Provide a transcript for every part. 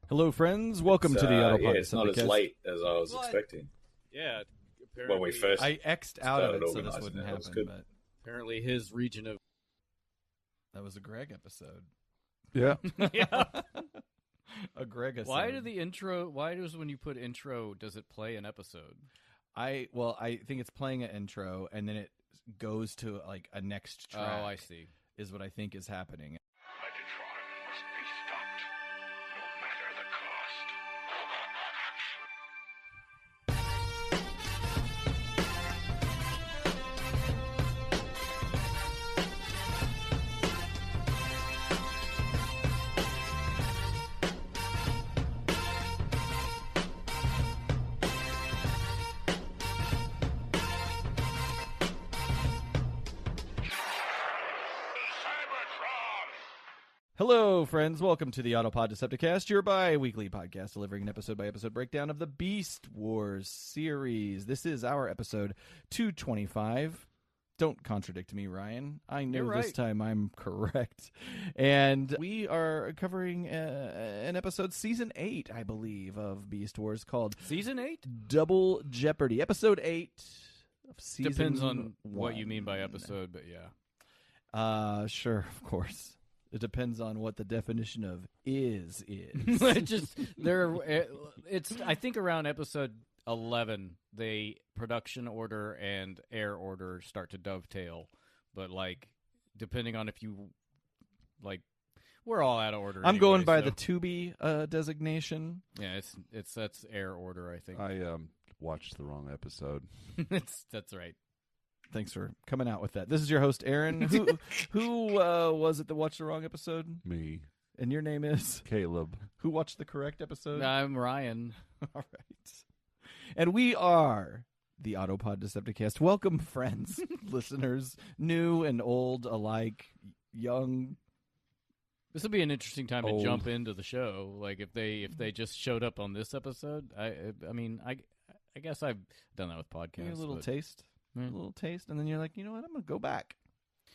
Hello, friends. Welcome to the Autopod. It's not as late as I was expecting. Yeah, apparently, When we first I X'd out of it so this organising wouldn't it, that was happen, good. but apparently his region of that was a Greg episode. Yeah. yeah. A Greg episode. Why does when you put intro, does it play an episode? I think it's playing an intro and then it goes to like a next track. Oh, I see. Is what I think is happening. Megatron must be stopped, no matter the cost. Hello, friends. Welcome to the Autopod Decepticast, your bi-weekly podcast delivering an episode-by-episode breakdown of the Beast Wars series. This is our episode 225. Don't contradict me, Ryan. I know You're right. this time I'm correct. And we are covering an episode, Season 8, I believe, of Beast Wars called Season 8? Double Jeopardy. Episode 8 of Season Depends on what 1. you mean by episode, but yeah. Sure, of course. It depends on what the definition of is. It's I think around episode 11, the production order and air order start to dovetail, but like depending on if you like, we're all out of order. I'm anyway, going by so. the to be designation. Yeah, that's air order. I think I watched the wrong episode. that's right. Thanks for coming out with that. This is your host, Aaron. Who was it that watched the wrong episode? Me. And your name is? Caleb. Who watched the correct episode? I'm Ryan. All right. And we are the Autopod Decepticast. Welcome, friends, listeners, new and old alike, young. This would be an interesting time Old. to jump into the show. Like if they just showed up on this episode. I mean I guess I've done that with podcasts. A little but- taste. Yeah. A little taste. And then you're like, you know what? I'm going to go back.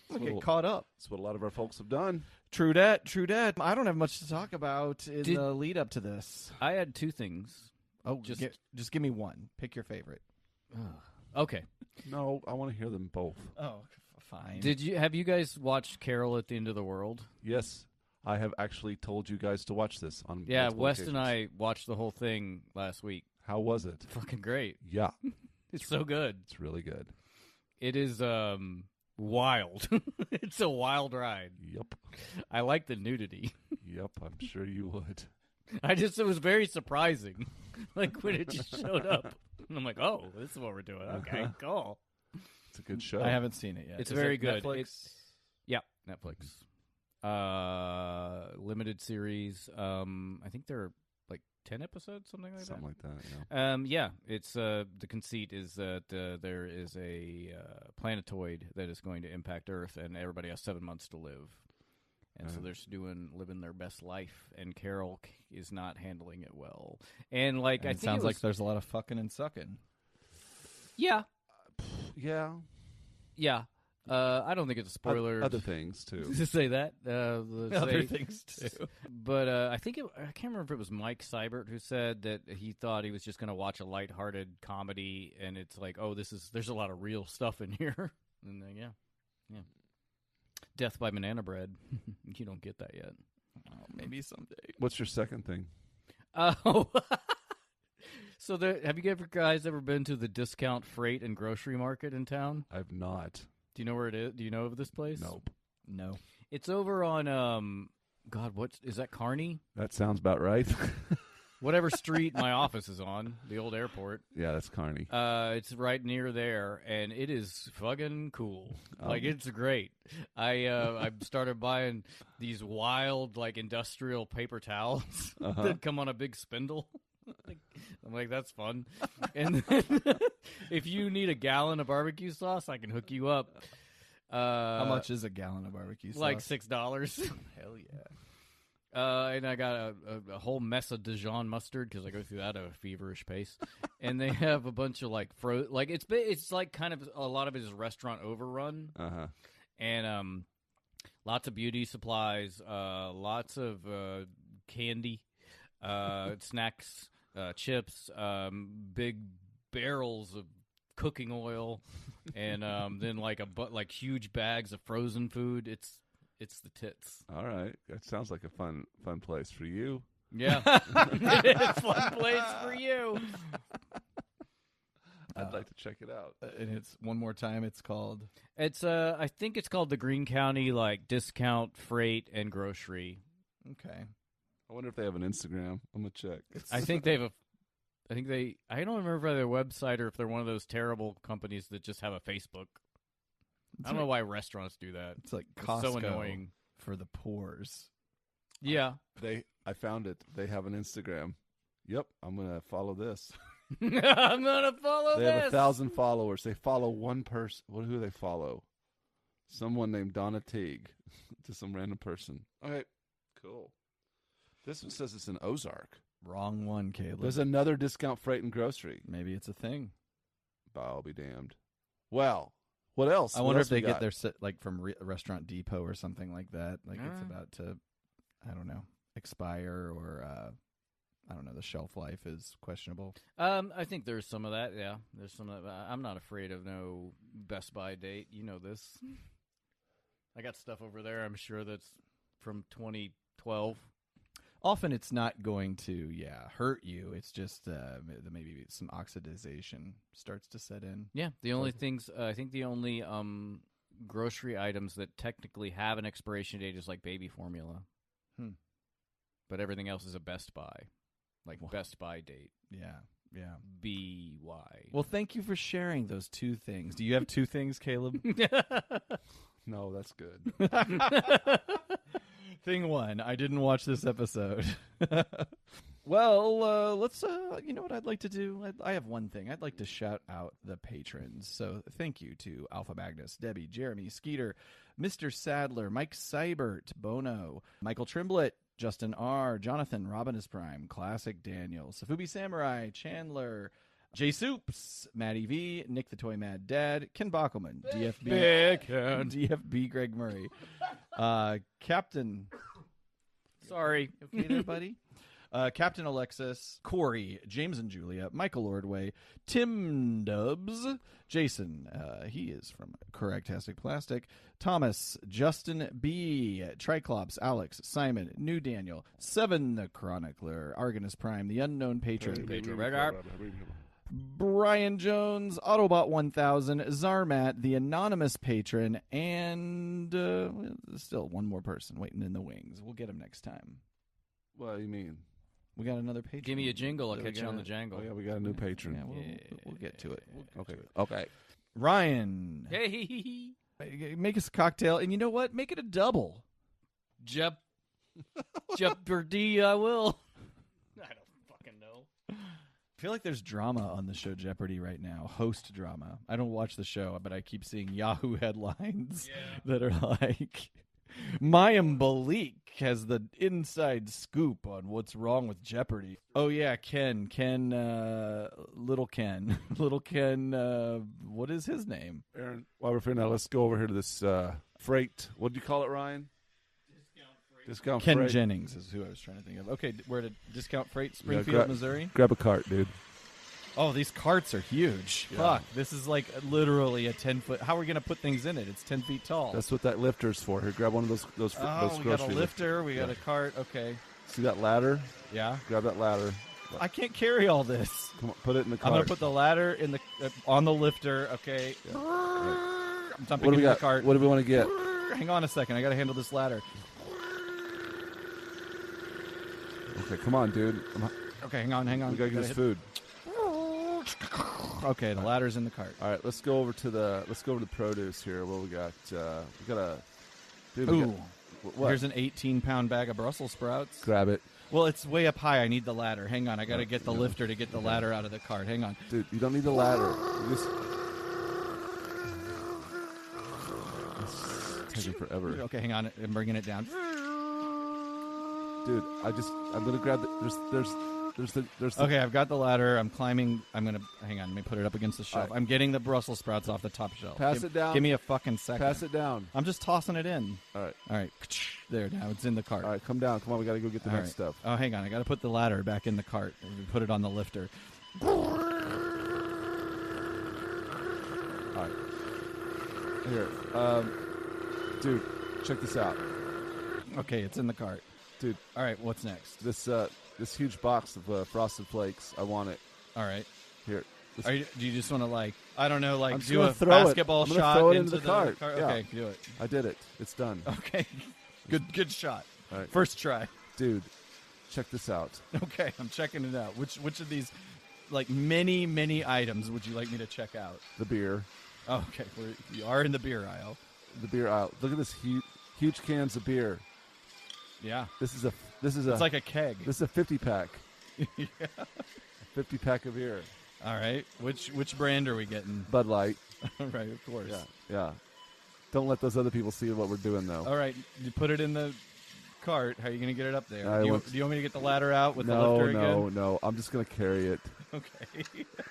I'm going to Little- get caught up. That's what a lot of our folks have done. True dat, true dat. I don't have much to talk about in Did- the lead up to this. I had two things. Oh, Just- just give me one. Pick your favorite. Okay. No, I want to hear them both. Oh, fine. Have you guys watched Carol at the End of the World? Yes, I have actually told you guys to watch this on Yeah, multiple West occasions. and I watched the whole thing last week. How was it? Fucking great. Yeah, It's so good. it's really good. It is wild. It's a wild ride. Yep. I like the nudity. Yep, I'm sure you would. It was very surprising. Like when it just showed up. And I'm like, oh, this is what we're doing. Okay, cool. It's a good show. I haven't seen it yet. It's Is very it good. Netflix? Yeah, Netflix. Limited series. I think there are like 10 episodes, something like Something that. like that, yeah. Yeah, it's the conceit is that there is a planetoid that is going to impact Earth, and everybody has 7 months to live, and so they're just living their best life. And Carol is not handling it well, and like And I it think sounds it was, like there's a lot of fucking and sucking. yeah. Yeah. I don't think it's a spoiler. Other things, too. to say that. Other things too. But I think I can't remember if it was Mike Seibert who said that he thought he was just going to watch a lighthearted comedy, and it's like, oh, there's a lot of real stuff in here. And yeah. Death by Banana Bread. You don't get that yet. Oh, maybe someday. What's your second thing? Oh. So have you guys ever been to the discount freight and grocery market in town? I've not. Do you know where it is? Do you know of this place? Nope. No. It's over on God, what is that? Kearney? That sounds about right. Whatever street my office is on, the old airport. Yeah, that's Carney. It's right near there, and it is fucking cool. Like, it's great. I started buying these wild, like, industrial paper towels that come on a big spindle. I'm like, that's fun. And then if you need a gallon of barbecue sauce, I can hook you up. How much is a gallon of barbecue sauce? Like $6. Hell yeah. And I got a whole mess of Dijon mustard because I go through that at a feverish pace. And they have a bunch of like it's like kind of a lot of it is restaurant overrun. And lots of beauty supplies, lots of candy, snacks, chips, big barrels of cooking oil, and then like huge bags of frozen food. It's the tits. All right, that sounds like a fun place for you. Yeah, it's a fun place for you. I'd like to check it out. And it's one more time. It's called. It's I think it's called the Greene County Discount Freight and Grocery. Okay. I wonder if they have an Instagram. I'm gonna check. I think they have I don't remember if they're a website or if they're one of those terrible companies that just have a Facebook. I don't know why restaurants do that. It's like It's Costco so annoying. for the poors. Yeah. I found it. They have an Instagram. Yep, I'm gonna follow this. I'm gonna follow They this. have 1,000 followers. They follow one person. Who do they follow? Someone named Donna Teague. To some random person. All right, cool. This one says it's in Ozark. Wrong one, Caleb. There's another discount freight and grocery. Maybe it's a thing. I'll be damned. Well, what else? I What wonder else if they we get got? their from Restaurant Depot or something like that. Like it's Ah. about to, I don't know, expire or I don't know. The shelf life is questionable. I think there's some of that. Yeah, there's some of that. I'm not afraid of no Best Buy date. You know this. I got stuff over there. I'm sure that's from 2012. Often it's not going to, hurt you. It's just maybe some oxidization starts to set in. Yeah, the only things I think the only grocery items that technically have an expiration date is like baby formula. But everything else is a Best Buy, Best Buy date. Yeah. BY. Well, thank you for sharing those two things. Do you have two things, Caleb? No, that's good. Thing one, I didn't watch this episode. Well, let's, you know what I'd like to do? I have one thing. I'd like to shout out the patrons. So thank you to Alpha Magnus, Debbie, Jeremy, Skeeter, Mr. Sadler, Mike Seibert, Bono, Michael Trimblett, Justin R., Jonathan, Robinus Prime, Classic Daniel, Safubi Samurai, Chandler, Jay Soups, Matty V, Nick the Toy Mad Dad, Ken Bockelman, DFB Greg Murray, Captain. Sorry. Okay there, buddy? Captain Alexis, Corey, James and Julia, Michael Ordway, Tim Dubs, Jason, he is from Correctastic Plastic, Thomas, Justin B, Triclops, Alex, Simon, New Daniel, Seven the Chronicler, Argonus Prime, the Unknown Patron, Brian Jones, Autobot 1000, Zarmat, the Anonymous Patron, and still one more person waiting in the wings. We'll get him next time. What do you mean? We got another patron. Give me a jingle. I'll catch you on the jangle. Oh, yeah, we got a new patron. Yeah, we'll get to it. Okay. Ryan, Hey. make us a cocktail, and you know what? Make it a double. Jeopardy, I will. I don't fucking know. I feel like there's drama on the show Jeopardy right now. Host drama. I don't watch the show, but I keep seeing Yahoo headlines that are like, Mayim Balik has the inside scoop on what's wrong with Jeopardy. Oh, yeah, Little Ken. Little Ken, what is his name? Aaron, while we're now, let's go over here to this freight. What do you call it, Ryan? Discount Ken freight. Jennings is who I was trying to think of. Okay, we're at Discount Freight, Springfield, Missouri. Grab a cart, dude. Oh, these carts are huge. Yeah. Fuck, this is like literally a 10-foot. How are we going to put things in it? It's 10 feet tall. That's what that lifter's for. Here, grab one of those we got grocery a lifter. We got Yeah. a cart. Okay. See that ladder? Yeah. Grab that ladder. I can't carry all this. Come on, put it in the cart. I'm going to put the ladder in the on the lifter. Okay. Yeah. I'm dumping What do we in the got? cart. What do we want to get? Hang on a second. I got to handle this ladder. Okay, come on, dude. Okay, hang on. We gotta get this food. Okay, the ladder's in the cart. All right, let's go over to the produce here. What we got? We got a. Dude, Ooh. What? Here's an 18-pound bag of Brussels sprouts. Grab it, Well, it's way up high. I need the ladder. Hang on. I got to get the lifter to get the ladder out of the cart. Hang on. dude. You don't need the ladder. You just. It's taking forever. Okay, hang on. I'm bringing it down. Dude, I'm gonna grab there's the, Okay, I've got the ladder. I'm climbing. I'm gonna hang on. Let me put it up against the shelf. All right. I'm getting the Brussels sprouts off the top shelf. Pass it down. Give me a fucking second. pass it down. I'm just tossing it in. All right. All right. There, now it's in the cart. All right, come down. Come on, we gotta go get the All next right. stuff. Oh, hang on. I got to put the ladder back in the cart and put it on the lifter. All right. Here, dude, check this out, Okay, it's in the cart. dude. All right, what's next? This huge box of Frosted Flakes. I want it. All right. Here. This- Do you just want to I don't know, I'm just do gonna a throw it. basketball I'm gonna shot throw it into into the cart. Yeah. Okay, do it. I did it. It's done. Okay. Good shot. All right. First try. Dude, check this out. Okay, I'm checking it out. Which of these many items would you like me to check out? The beer. Oh, okay, you are in the beer aisle. The beer aisle. Look at this huge cans of beer. Yeah. This is a It's like a keg. this is a 50-pack. Yeah. 50-pack of beer. All right. Which brand are we getting? Bud Light. Right, of course. Yeah. Don't let those other people see what we're doing though. All right, you put it in the cart. How are you going to get it up there? I Do you want- want me to get the ladder out with the lifter again? No. I'm just gonna carry it. Okay.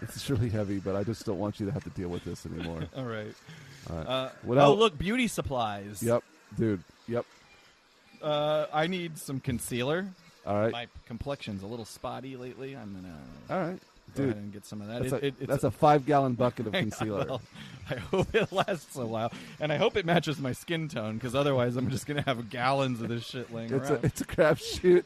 It's really heavy, but I just don't want you to have to deal with this anymore. All right. All right. What Oh, else? look, beauty supplies. Yep, dude. Yep. I need some concealer. All right. My complexion's a little spotty lately. I'm going to All right, go dude. ahead and get some of that. That's a 5-gallon bucket of Hang on, concealer. well, I hope it lasts a while, and I hope it matches my skin tone, because otherwise I'm just going to have gallons of this shit laying around. It's a crapshoot.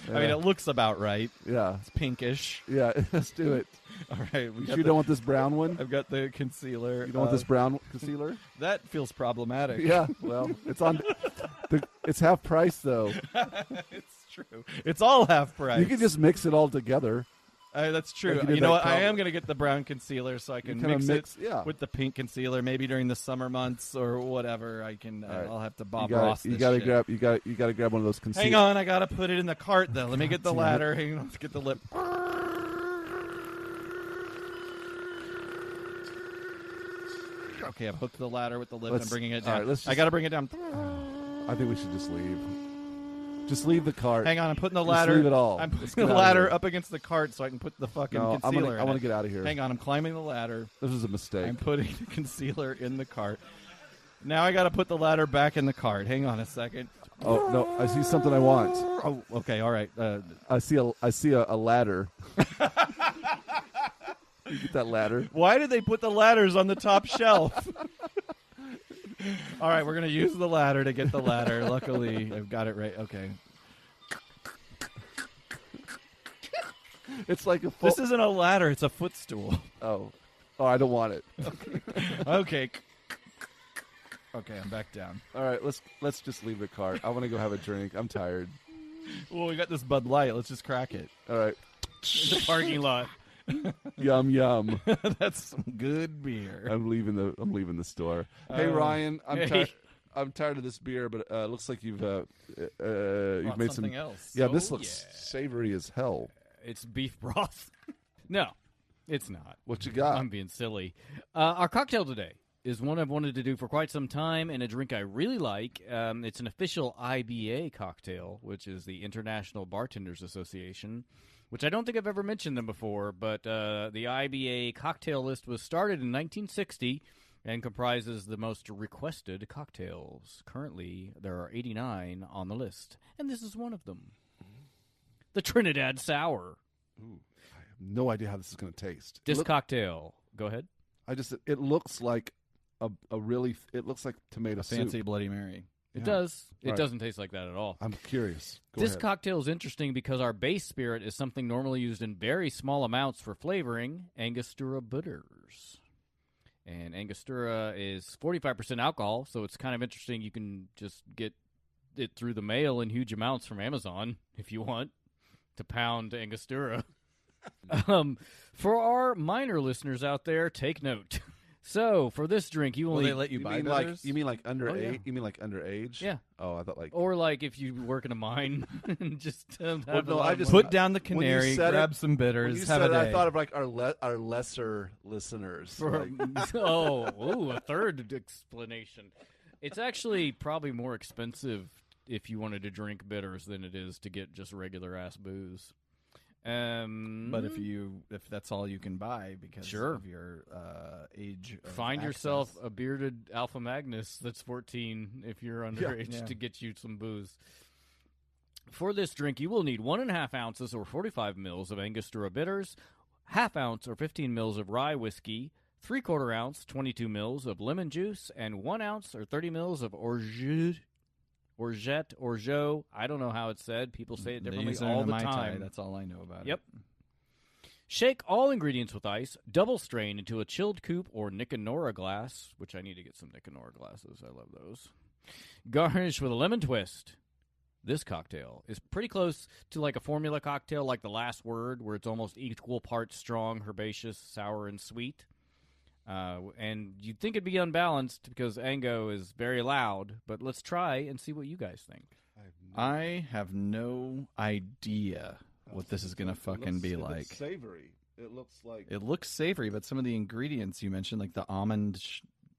I mean, it looks about right. Yeah. It's pinkish. Yeah. Let's do it. All right. You don't want this brown one? I've got the concealer. You don't want this brown concealer? That feels problematic. Yeah. Well, it's on. It's half price though. It's true. It's all half price. You can just mix it all together. That's true. Like you did You know that what? I color. am going to get the brown concealer so I can kinda mix yeah. it with the pink concealer. Maybe during the summer months or whatever. I can. All right. I'll have to Bob you Ross. gotta this grab. shit. You gotta grab one of those concealers. Hang on, I gotta put it in the cart though. Let me get the damn it. ladder. Hang on, let's get the lip. Okay, I've hooked the ladder with the lip. I'm bringing it down. all right, let's I just- gotta bring it down. I think we should just leave. Just leave the cart. Hang on, I'm putting the Just ladder. leave it all. I'm Let's putting get the out of ladder here. up against the cart so I can put the fucking No, concealer. I want in to it. get out of here. Hang on, I'm climbing the ladder. This was a mistake. I'm putting the concealer in the cart. Now I got to put the ladder back in the cart. Hang on a second. Oh no! I see something I want. Oh, okay, all right. I see a ladder. You get that ladder. Why did they put the ladders on the top shelf? All right, we're going to use the ladder to get the ladder. Luckily, I've got it right. Okay. It's like a This isn't a ladder, it's a footstool. Oh, I don't want it. Okay. Okay, I'm back down. All right, let's just leave the cart. I want to go have a drink. I'm tired. Well, we got this Bud Light. Let's just crack it. All right. The parking lot. Yum yum. That's some good beer. I'm leaving the store. Hey Ryan, I'm tired of this beer, but it looks like you've Want made something some. else. Yeah, this Oh, looks yeah. savory as hell. It's beef broth. No, it's not. What you got? I'm being silly. Our cocktail today is one I've wanted to do for quite some time and a drink I really like. It's an official IBA cocktail, which is the International Bartenders Association, which I don't think I've ever mentioned them before, but the IBA cocktail list was started in 1960 and comprises the most requested cocktails. Currently, there are 89 on the list, and this is one of them. The Trinidad Sour. Ooh, I have no idea how this is going to taste. This cocktail. Go ahead. It looks like it looks like tomato Fancy soup. Bloody Mary. It Yeah. does. It Right. doesn't taste like that at all. I'm curious. Go This ahead. cocktail is interesting because our base spirit is something normally used in very small amounts for flavoring, Angostura bitters. And Angostura is 45% alcohol, so it's kind of interesting. You can just get it through the mail in huge amounts from Amazon if you want to pound Angostura. For our minor listeners out there, take note. So, for this drink, you Will only... they let you buy mean bitters? you mean like underage? Oh, yeah. You mean like underage? Yeah. Oh, I thought like. Or like if you work in a mine and just have Well, a no, lot I of just- money. Put down the When you canary, said grab it- some When bitters, you have said a it, day. I thought of like our lesser listeners. For, Like, a third explanation. It's actually probably more expensive if you wanted to drink bitters than it is to get just regular ass booze. But if that's all you can buy because of your age, find yourself a bearded Alpha Magnus that's 14 if you're underage to get you some booze. For this drink, you will need 1.5 ounces or 45 mils of Angostura bitters, ½ ounce or 15 mils of rye whiskey, 3/4 ounce, 22 mils of lemon juice, and 1 ounce or 30 mils of orgeat. I don't know how it's said. People say it differently all the time. That's all I know about it. Yep. Shake all ingredients with ice. Double strain into a chilled coupe or Nick and Nora glass, which I need to get some Nick and Nora glasses. I love those. Garnish with a lemon twist. This cocktail is pretty close to like a formula cocktail, like The Last Word, where it's almost equal parts strong, herbaceous, sour, and sweet. And you'd think it'd be unbalanced because Ango is very loud, but let's try and see what you guys think. I have no idea what this is going to fucking be like. It's savory. It looks savory, but some of the ingredients you mentioned, like the almond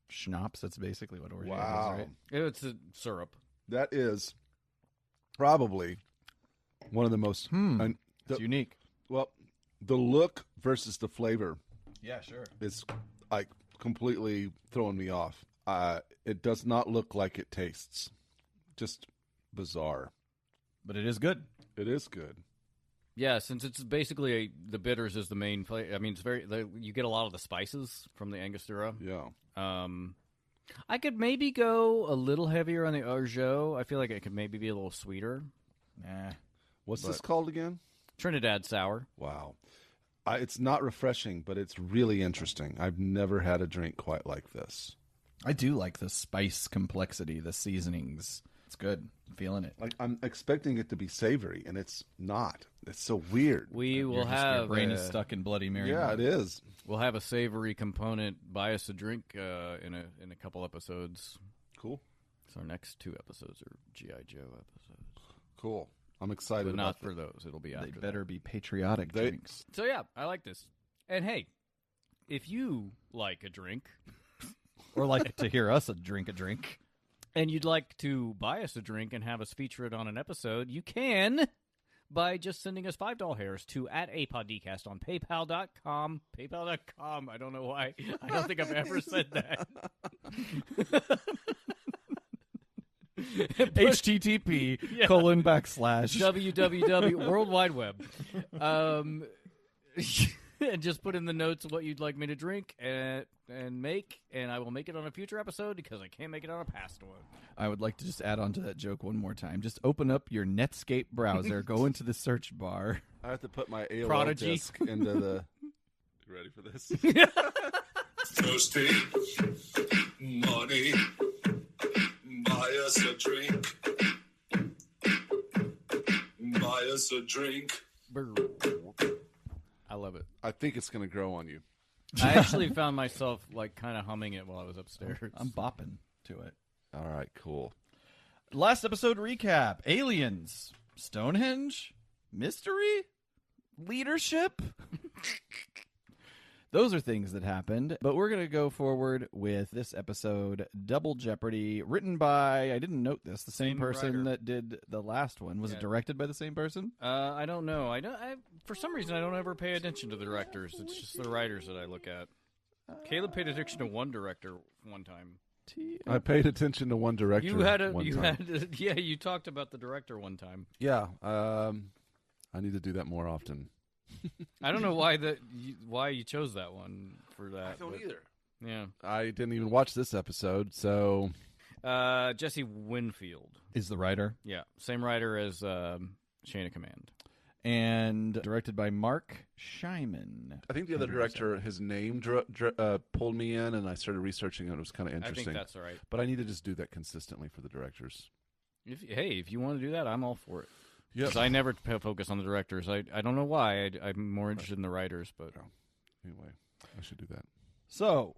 schnapps, that's basically what orgeat is, right? It's a syrup. That is probably one of the most it's unique. Well, the look versus the flavor. Yeah, sure. Is like completely throwing me off. It does not look like it tastes. Just bizarre. But it is good. It is good. Yeah, since it's basically the bitters is the main flavor. I mean, you get a lot of the spices from the Angostura. Yeah. I could maybe go a little heavier on the orgeat. I feel like it could maybe be a little sweeter. Nah. What's this called again? Trinidad Sour. Wow. It's not refreshing, but it's really interesting. I've never had a drink quite like this. I do like the spice complexity, the seasonings. It's good. I'm feeling it. Like I'm expecting it to be savory, and it's not. It's so weird. Your brain is stuck in Bloody Mary. Yeah, it is. We'll have a savory component. Buy us a drink in a couple episodes. Cool. So our next 2 episodes are G.I. Joe episodes. Cool. I'm excited. But about not for those. It'll be after. They better be patriotic drinks. So yeah, I like this. And hey, if you like a drink, or like to hear us drink a drink, and you'd like to buy us a drink and have us feature it on an episode, you can by just sending us $5 to @APODcast on PayPal.com. PayPal.com. I don't know why. I don't think I've ever said that. http :// World Wide Web. And just put in the notes what you'd like me to drink and make, and I will make it on a future episode because I can't make it on a past one. I would like to just add on to that joke one more time. Just open up your Netscape browser, go into the search bar. I have to put my AOL Prodigy disk into the... You ready for this? Thirsty, money, buy us a drink. Buy us a drink. I love it. I think it's going to grow on you. I actually found myself like kind of humming it while I was upstairs. I'm bopping to it. All right, cool. Last episode recap. Aliens. Stonehenge. Mystery. Leadership. Those are things that happened, but we're going to go forward with this episode, Double Jeopardy, written by, I didn't note this, the same person that did the last one. Was it directed by the same person? I don't know. I for some reason, I don't ever pay attention to the directors. It's just the writers that I look at. Caleb paid attention to one director one time. I paid attention to one director. You talked about the director one time. Yeah, I need to do that more often. I don't know why you chose that one for that. I don't either. Yeah, I didn't even watch this episode, so Jesse Winfield is the writer. Yeah, same writer as Chain of Command, and directed by Mark Shyman. I think the other director, his name pulled me in, and I started researching it. It was kind of interesting. I think that's all right. But I need to just do that consistently for the directors. If you want to do that, I'm all for it. Yes. I never focus on the directors. I don't know why. I'm more interested in the writers. But anyway, I should do that. So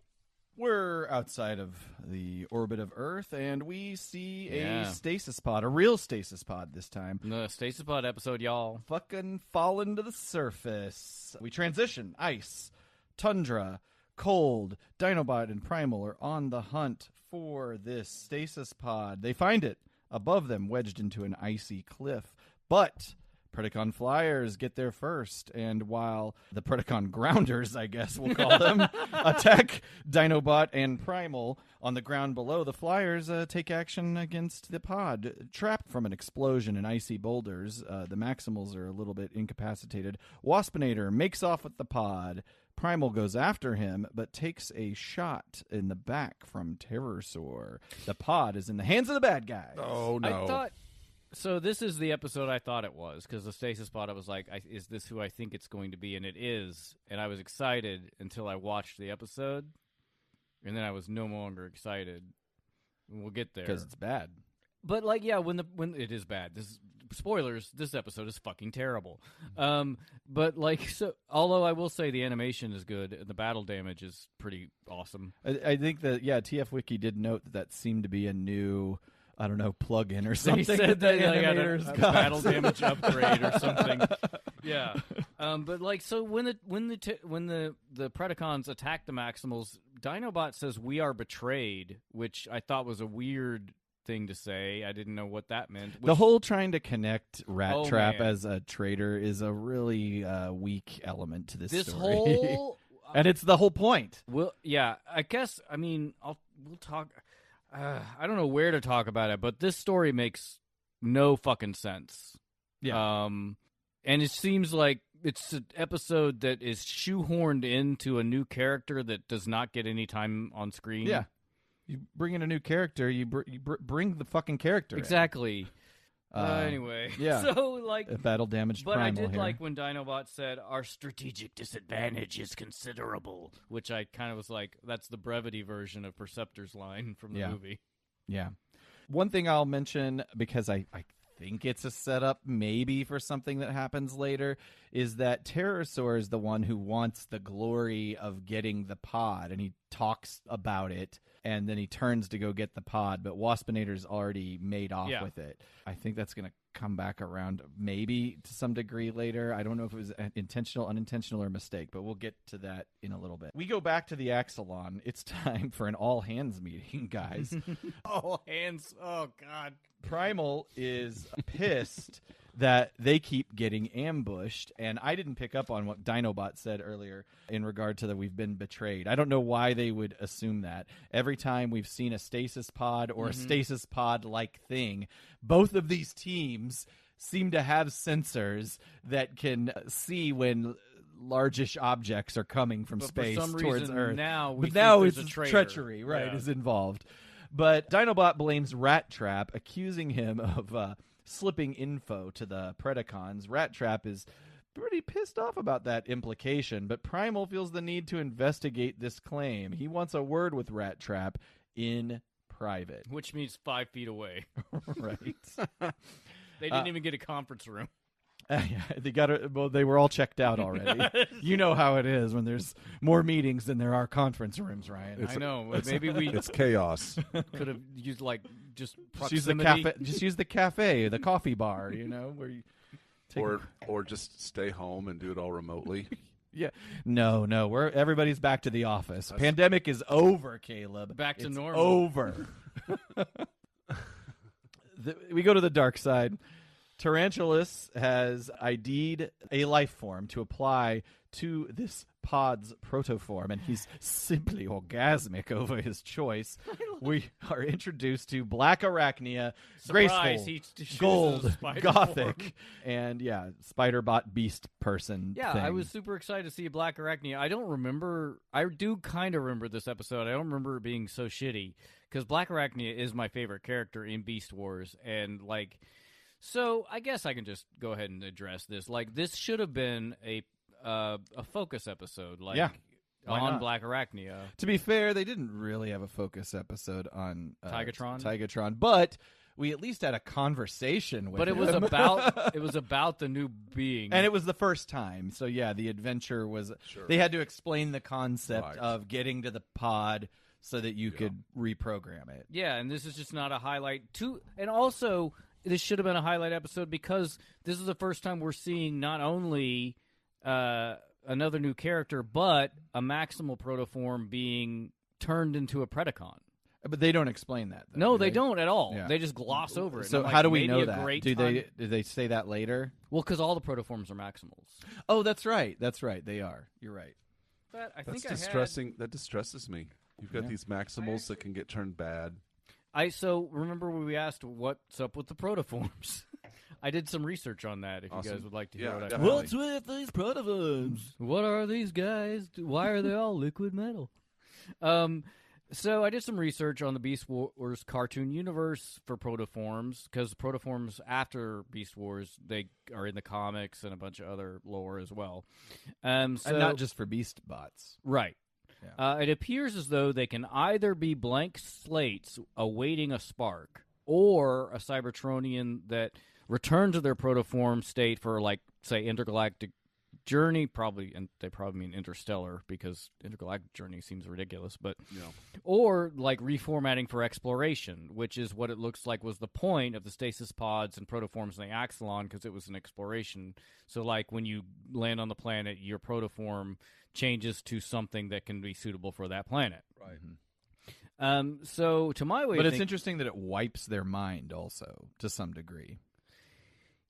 we're outside of the orbit of Earth, and we see a stasis pod, a real stasis pod this time. The stasis pod episode, y'all. Fucking falling to the surface. We transition. Ice, tundra, cold, Dinobot, and Primal are on the hunt for this stasis pod. They find it above them, wedged into an icy cliff. But Predacon flyers get there first, and while the Predacon grounders, I guess we'll call them, attack Dinobot and Primal on the ground below, the flyers take action against the pod. Trapped from an explosion in icy boulders, the Maximals are a little bit incapacitated. Waspinator makes off with the pod. Primal goes after him, but takes a shot in the back from Terrorsaur. The pod is in the hands of the bad guys. Oh, no. So this is the episode I thought it was, because the stasis pod, I was like, is this who I think it's going to be? And it is. And I was excited until I watched the episode, and then I was no longer excited. And we'll get there. Because it's bad. But, like, yeah, when it is bad. Spoilers, this episode is fucking terrible. But, like, so although I will say the animation is good, and the battle damage is pretty awesome. I think that, TF Wiki did note that seemed to be a new... I don't know, plug-in or something. They said that the they got animators a got. battle damage upgrade or something. Yeah, but like, so when the Predacons attack the Maximals, Dinobot says, "We are betrayed," which I thought was a weird thing to say. I didn't know what that meant. The whole trying to connect Rat Oh, Trap man. as a traitor is a really weak element to this story. whole and it's the whole point. Well, yeah, I guess. I mean, we'll talk. I don't know where to talk about it, but this story makes no fucking sense. Yeah. And it seems like it's an episode that is shoehorned into a new character that does not get any time on screen. Yeah. You bring in a new character, you bring the fucking character in. Exactly. Anyway. yeah. So, like... A battle-damaged But Primal I did here. like when Dinobot said, "Our strategic disadvantage is considerable," which I kind of was like, that's the brevity version of Perceptor's line from the movie. Yeah. One thing I'll mention, because I think it's a setup maybe for something that happens later, is that Terrorsaur is the one who wants the glory of getting the pod, and he talks about it, and then he turns to go get the pod, but Waspinator's already made off with it. I think that's going to come back around maybe to some degree later. I don't know if it was an intentional, unintentional, or mistake, but we'll get to that in a little bit. We go back to the Axelon. It's time for an all-hands meeting, guys. All hands. Oh, God. Primal is pissed that they keep getting ambushed, and I didn't pick up on what Dinobot said earlier in regard to that we've been betrayed. I don't know why they would assume that. Every time we've seen a stasis pod or a stasis pod-like thing, both of these teams seem to have sensors that can see when largish objects are coming from But space for some towards reason, Earth. now we but think now there's it's a traitor. treachery, right, is involved. But Dinobot blames Rat Trap, accusing him of slipping info to the Predacons. Rat Trap is pretty pissed off about that implication, but Primal feels the need to investigate this claim. He wants a word with Rat Trap in private. Which means 5 feet away. Right. They didn't even get a conference room. They were all checked out already. You know how it is when there's more meetings than there are conference rooms, Ryan. I know. Maybe we It's chaos. could have used, like, just Just use the proximity. cafe. Just use the cafe, the coffee bar. You know where you take or just stay home and do it all remotely. Yeah. No. Everybody's back to the office. Pandemic is over, Caleb. Back to It's normal. Over. We go to the dark side. Tarantulas has ID'd a life form to apply to this pod's protoform, and he's simply orgasmic over his choice. We are introduced to Black Arachnia, Surprise, graceful, he chooses gold, a spider gothic, form. and Spider-Bot beast person. Yeah, thing. I was super excited to see Black Arachnia. I don't remember. I do kind of remember this episode. I don't remember it being so shitty, because Black Arachnia is my favorite character in Beast Wars, and like. So I guess I can just go ahead and address this. Like, this should have been a focus episode, like Why on not? Black Arachnia. To be fair, they didn't really have a focus episode on Tigatron, but we at least had a conversation with but it him. was about the new being, and it was the first time. So yeah, the adventure was. Sure. They had to explain the concept Right. of getting to the pod so that you could reprogram it. yeah. And this is just not a highlight. And also, this should have been a highlight episode because this is the first time we're seeing not only another new character, but a maximal protoform being turned into a Predacon. But they don't explain that. Though, No, do they don't at all. Yeah. They just gloss over it. So And I'm how like, do we maybe know a that? great Do time- they say that later? Well, because all the protoforms are maximals. Oh, that's right. That's right. They are. You're right. But I That's think distressing. That distresses me. You've got Yeah. these maximals that can get turned bad. So remember when we asked what's up with the protoforms? I did some research on that. If Awesome. you guys would like to hear Yeah, what I definitely. found. with these protoforms? What are these guys? Why are they all liquid metal? So I did some research on the Beast Wars cartoon universe for protoforms, because protoforms after Beast Wars, they are in the comics and a bunch of other lore as well. And not just for beast bots. Right. Yeah. It appears as though they can either be blank slates awaiting a spark, or a Cybertronian that returned to their protoform state for, like, say, intergalactic journey. They probably mean interstellar, because intergalactic journey seems ridiculous. But or like reformatting for exploration, which is what it looks like was the point of the stasis pods and protoforms in the Axelon, because it was an exploration. So, like, when you land on the planet, your protoform changes to something that can be suitable for that planet. Right. So, to my way, But of it's interesting that it wipes their mind also to some degree.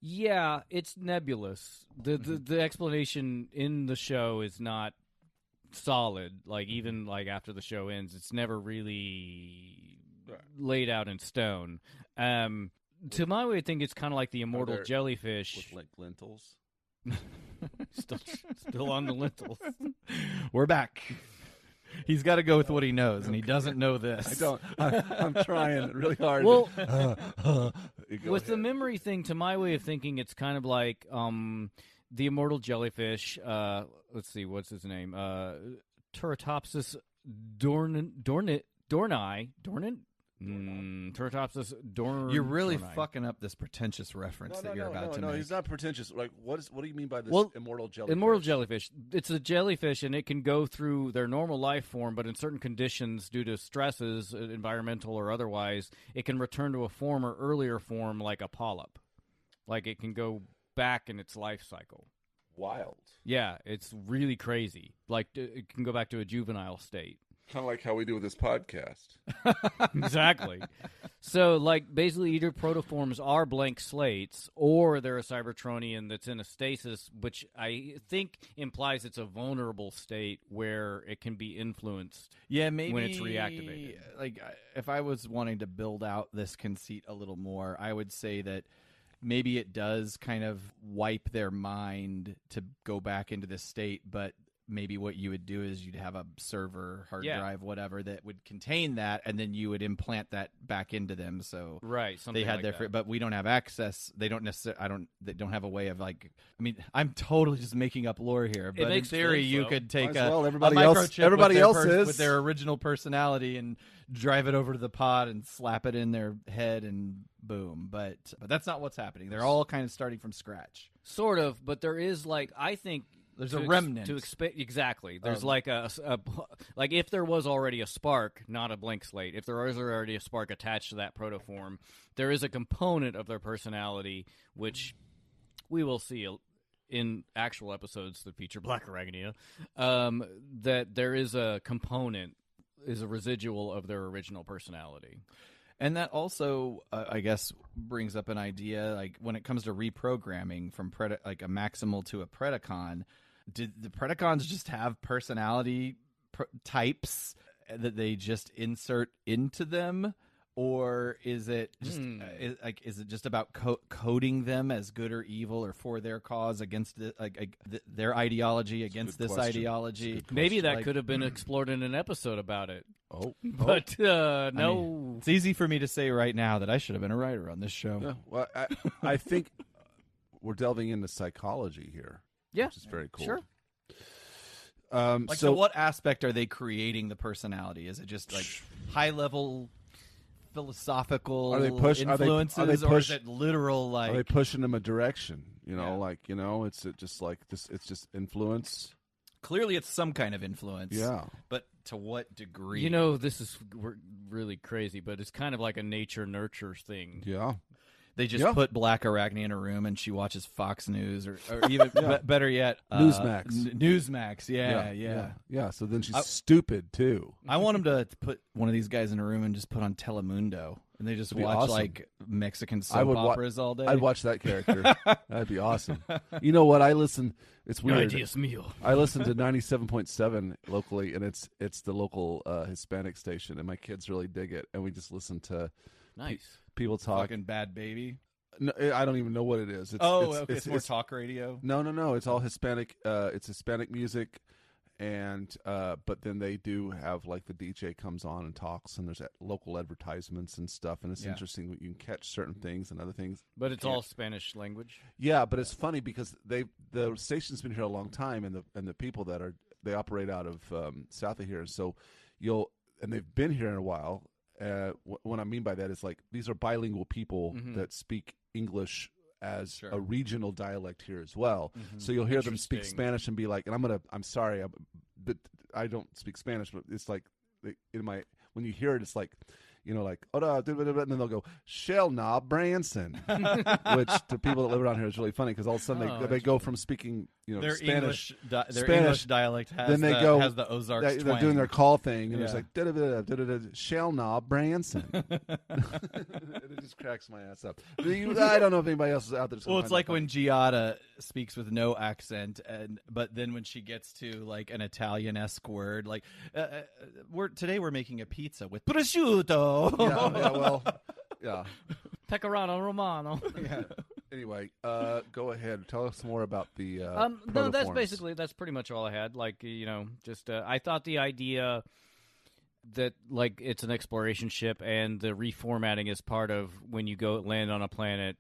Yeah, it's nebulous. The explanation in the show is not solid. Like, even like after the show ends, it's never really laid out in stone. To my way of thinking, it's kind of like the immortal jellyfish with like lentils. still on the lintels. We're back. He's got to go with what he knows, and he doesn't know this. I don't. I'm trying really hard. Well, Go with the ahead. memory thing, to my way of thinking, it's kind of like the immortal jellyfish. Let's see, what's his name? Turritopsis Dornii. Turritopsis Dorn. You're really Dornii. fucking up this pretentious reference that you're about to no, make. he's not pretentious. Like, what do you mean by this immortal jellyfish? Immortal jellyfish. It's a jellyfish, and it can go through their normal life form, but in certain conditions, due to stresses, environmental or otherwise, it can return to a form or earlier form, like a polyp. Like, it can go back in its life cycle. Wild. Yeah, it's really crazy. Like, it can go back to a juvenile state. Kind of like how we do with this podcast. Exactly. So, like, basically, either protoforms are blank slates, or they're a Cybertronian that's in a stasis, which I think implies it's a vulnerable state where it can be influenced. Yeah, maybe when it's reactivated. Like, if I was wanting to build out this conceit a little more, I would say that maybe it does kind of wipe their mind to go back into this state, but maybe what you would do is you'd have a server, hard drive, whatever, that would contain that, and then you would implant that back into them. So right, they had like their, but we don't have access. They don't necessarily. They don't have a way of, like. I mean, I'm totally just making up lore here, but in theory, you could take everybody a else. microchip Everybody else is with their original personality and drive it over to the pod and slap it in their head and boom. But that's not what's happening. They're all kind of starting from scratch. Sort of, but there is, like, I think. There's a remnant to expect. Exactly. There's like like if there was already a spark, not a blank slate. If there was already a spark attached to that protoform, there is a component of their personality which we will see in actual episodes that feature Black Arachnia. That there is a component, is a residual of their original personality. And that also, I guess, brings up an idea, like when it comes to reprogramming from like a maximal to a Predacon. Did the Predacons just have personality types that they just insert into them, or is it just is it just about coding them as good or evil, or for their cause against their ideology against this ideology? Maybe that could have been explored in an episode about it. But I no. mean, it's easy for me to say right now that I should have been a writer on this show. Yeah, well, I think we're delving into psychology here. Yeah, which is very cool. Sure. So what aspect are they creating the personality? Is it just like high level philosophical influences, or is it literal? Like, are they pushing them a direction? It's just like this. It's just influence. Clearly, it's some kind of influence. Yeah, but to what degree? This is really crazy, but it's kind of like a nature nurture thing. Yeah. They just Yeah. put Black Arachne in a room and she watches Fox News or even better yet, Newsmax. Newsmax, yeah. So then she's stupid too. I want them to put one of these guys in a room and just put on Telemundo, and they just That'd be watch awesome. like Mexican I soap would operas all day. I'd watch that character. That'd be awesome. You know what? I listen. It's weird. Dios mío. I listen to 97.7 locally, and it's the local Hispanic station, and my kids really dig it. And we just listen to Nice. people talk. Fucking Bad Baby. No, I don't even know what it is. It's more talk radio. No. It's all Hispanic. It's Hispanic music, and but then they do have like the DJ comes on and talks, and there's local advertisements and stuff, and it's interesting. You can catch certain things and other things. But it's all Spanish language. Yeah, but it's funny because the station's been here a long time, and the people that they operate out of south of here, so and they've been here in a while. What I mean by that is like these are bilingual people that speak English as a regional dialect here as well. So you'll hear them speak Spanish and be like, and I'm sorry, but I don't speak Spanish, but it's like when you hear it, it's like, like, and then they'll go, Shell Knob Branson, which to people that live around here is really funny because all of a sudden they go from speaking, their Spanish, English dialect has has the Ozarks they're twang. doing their call thing, and it's like, Shell Knob Branson. It just cracks my ass up. I don't know if anybody else is out there. Well, it's like when Giada speaks with no accent, but then when she gets to like an Italian-esque word, like today we're making a pizza with prosciutto. Yeah. Pecorino Romano. Yeah. Anyway, go ahead. Tell us more about the. No, that's pretty much all I had. Like just I thought the idea that like it's an exploration ship and the reformatting is part of when you go land on a planet.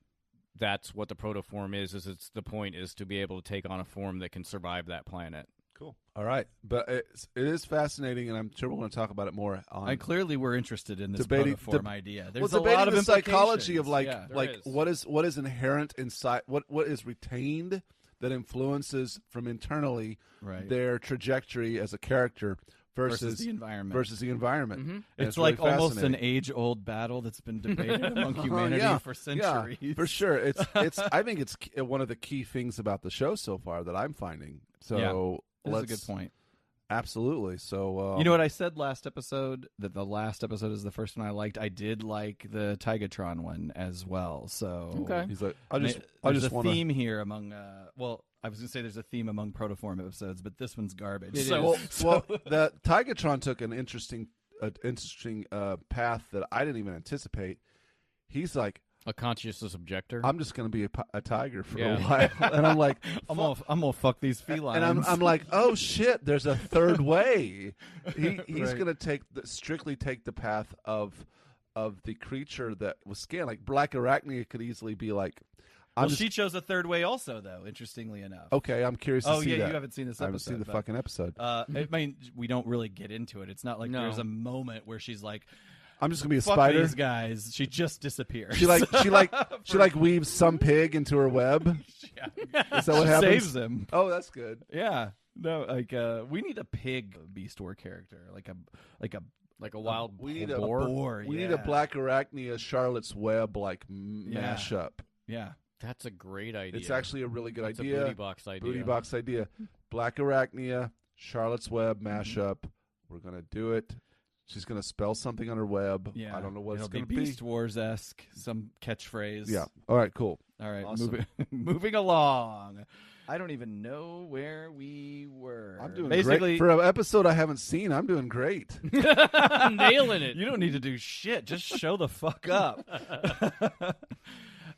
That's what the protoform is. It's the point is to be able to take on a form that can survive that planet. Cool. All right, but it is fascinating, and I'm sure we're going to talk about it more. And clearly, we're interested in this protoform idea. There's a debating lot of the psychology of implications. what is inherent inside, what is retained that influences from internally their trajectory as a character versus the environment. Mm-hmm. It's really like almost an age-old battle that's been debated among humanity for centuries. Yeah, for sure. It's. I think it's one of the key things about the show so far that I'm finding. So. That's a good point. Absolutely. So you know what I said last episode? That the last episode is the first one I liked. I did like the Tigatron one as well. So okay. He's like, there's a theme here among. I was going to say there's a theme among Protoform episodes, but this one's garbage. Well, the Tigatron took an interesting path that I didn't even anticipate. He's like. A conscientious objector. I'm just going to be a tiger for a while, and I'm like, I'm gonna fuck these felines. And I'm like, oh shit, there's a third way. He's going to strictly take the path of the creature that was scanned. Like Black Arachne could easily be like. She chose a third way also, though. Interestingly enough. Okay, I'm curious to see that. You haven't seen this episode. I haven't seen the fucking episode. I mean, we don't really get into it. It's not like there's a moment where she's like. I'm just gonna be a Fuck spider. These guys. She just disappears. She weaves some pig into her web. Is that what happens? Saves him. Oh, that's good. Yeah. No, like we need a pig Beast War character, like a wild boar. We need a Black Arachne, a Charlotte's Web mashup. Yeah. That's a great idea. It's actually a really good idea. A booty box idea. Booty box idea. Black Arachne, Charlotte's Web mashup. We're gonna do it. She's going to spell something on her web. Yeah. I don't know what it's going to be. Beast Wars-esque, some catchphrase. Yeah. All right, cool. All right, awesome. moving along. I don't even know where we were. I'm doing great. For an episode I haven't seen, I'm doing great. Nailing it. You don't need to do shit. Just show the fuck up.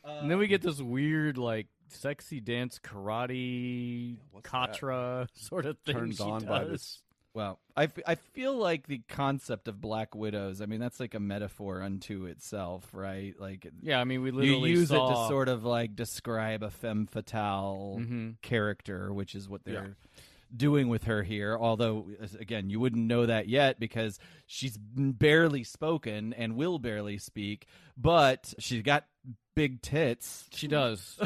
And then we get this weird, like, sexy dance karate, katra sort of thing. Turned on by this. Well, I feel like the concept of Black Widows, I mean, that's like a metaphor unto itself, right? Like, yeah, I mean, we literally use it to sort of like describe a femme fatale character, which is what they're doing with her here. Although, again, you wouldn't know that yet because she's barely spoken and will barely speak, but she's got big tits. She does.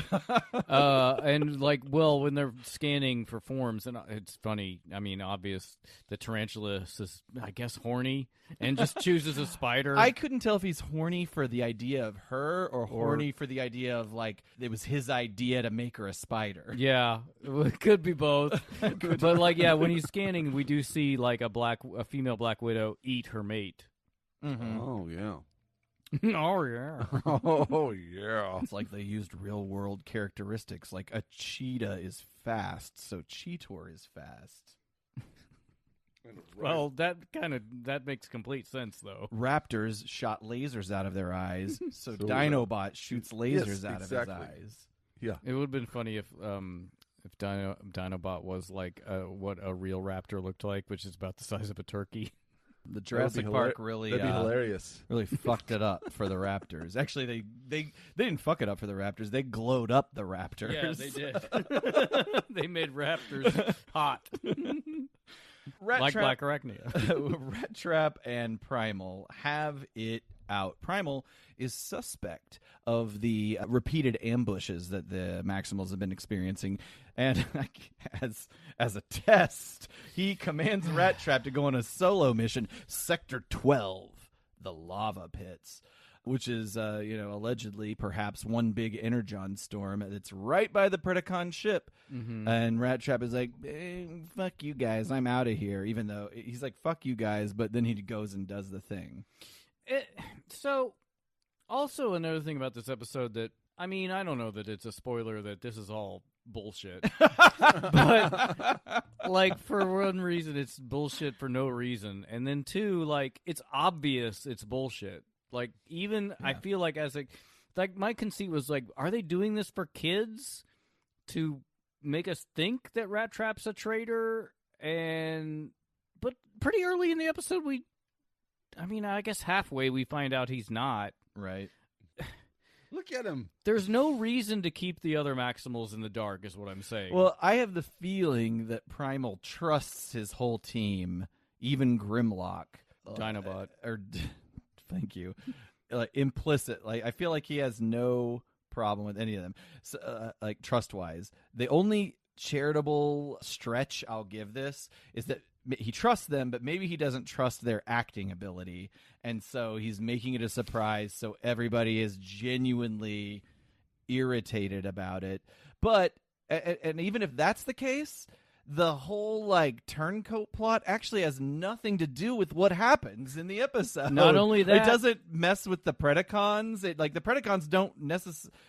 And like, well, when they're scanning for forms, and it's funny, I mean, obvious, the tarantula is, I guess, horny and just chooses a spider. I couldn't tell if he's horny for the idea of her or horny for the idea of, like, it was his idea to make her a spider. Yeah, it could be both. But like, yeah, when he's scanning, we do see like a female Black Widow eat her mate. Mm-hmm. Oh yeah. Oh yeah. Oh yeah. It's like they used real-world characteristics. Like a cheetah is fast, so Cheetor is fast. Well, that makes complete sense, though. Raptors shot lasers out of their eyes, so So Dinobot shoots lasers Yes, out exactly. of his eyes. Yeah. It would have been funny if Dinobot was like what a real raptor looked like, which is about the size of a turkey. The Jurassic Park really That'd be hilarious. really fucked it up for the Raptors. Actually, they didn't fuck it up for the Raptors. They glowed up the Raptors. Yeah, they did. They made raptors hot. Like Black Arachnia. Rat Trap and Primal have it out. Primal is suspect of the repeated ambushes that the Maximals have been experiencing, and as a test, he commands Rat Trap to go on a solo mission, Sector 12, the lava pits, which is allegedly perhaps one big energon storm that's right by the Predacon ship. Mm-hmm. And Rat Trap is like, fuck you guys, I'm out of here, even though he's like, fuck you guys, but then he goes and does the thing. So, also another thing about this episode that, I mean, I don't know that it's a spoiler that this is all bullshit. But, like, for one reason, it's bullshit for no reason. And then two, like, it's obvious it's bullshit. Like, even, I feel like my conceit was like, are they doing this for kids to make us think that Rat Trap's a traitor? But pretty early in the episode, I guess halfway we find out he's not. Right. Look at him. There's no reason to keep the other Maximals in the dark, is what I'm saying. Well, I have the feeling that Primal trusts his whole team, even Grimlock. Dinobot. Thank you. Implicit. Like, I feel like he has no problem with any of them. So, like, trust-wise. The only charitable stretch I'll give this is that he trusts them, but maybe he doesn't trust their acting ability, and so he's making it a surprise so everybody is genuinely irritated about it. But and even if that's the case, the whole like turncoat plot actually has nothing to do with what happens in the episode. Not only that, it doesn't mess with the Predacons. The Predacons don't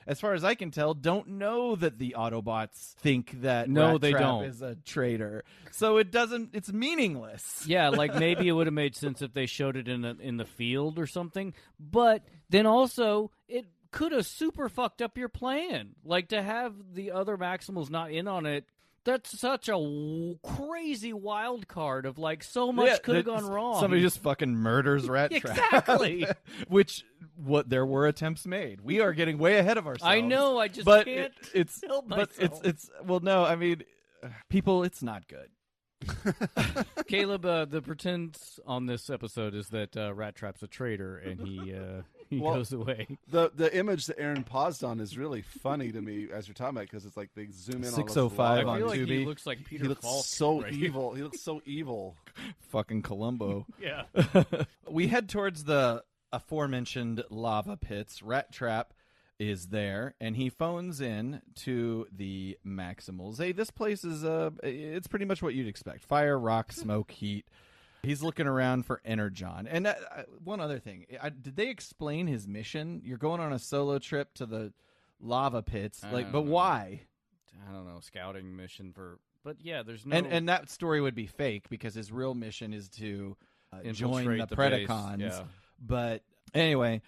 as far as I can tell, don't know that the Autobots think that Rat they Trap don't. is a traitor. So it doesn't. It's meaningless. Yeah, like maybe it would have made sense if they showed it in the field or something. But then also it could have super fucked up your plan. Like to have the other Maximals not in on it. That's such a crazy wild card of like so much could have gone wrong. Somebody just fucking murders Rat Trap. Exactly. There were attempts made. We are getting way ahead of ourselves. I know. I just but can't it's help but myself. it's well, no. I mean, people, it's not good. Caleb, the pretense on this episode is that Rat Trap's a traitor and he goes away. The image that Aaron paused on is really funny to me as you're talking about because it's like they zoom in on 605 those I feel like he Tubi. looks like Peter He looks Falk. so right? evil. He looks so evil. Fucking Columbo. Yeah. We head towards the aforementioned lava pits. Rat Trap is there, and he phones in to the Maximals. Hey, this place is it's pretty much what you'd expect: fire, rock, smoke, heat. He's looking around for energon. And one other thing, did they explain his mission? You're going on a solo trip to the lava pits, but why? I don't know, scouting mission for. But yeah, there's no. And that story would be fake because his real mission is to join Infiltrate the base, Predacons. yeah. But anyway,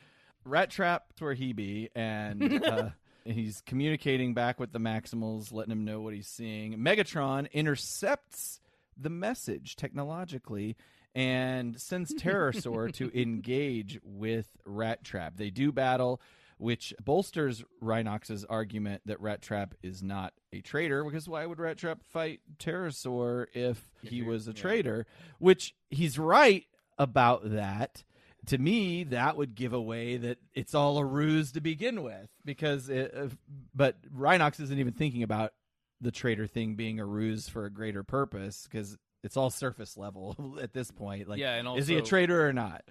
Rat Trap's where he be, and he's communicating back with the Maximals, letting him know what he's seeing. Megatron intercepts the message technologically and sends Pterosaur to engage with Rat Trap. They do battle, which bolsters Rhinox's argument that Rat Trap is not a traitor, because why would Rat Trap fight Pterosaur if he was a traitor? Which he's right about that. to me, that would give away that it's all a ruse to begin with, because but Rhinox isn't even thinking about the traitor thing being a ruse for a greater purpose, because it's all surface level at this point. Like, and also, is he a traitor or not?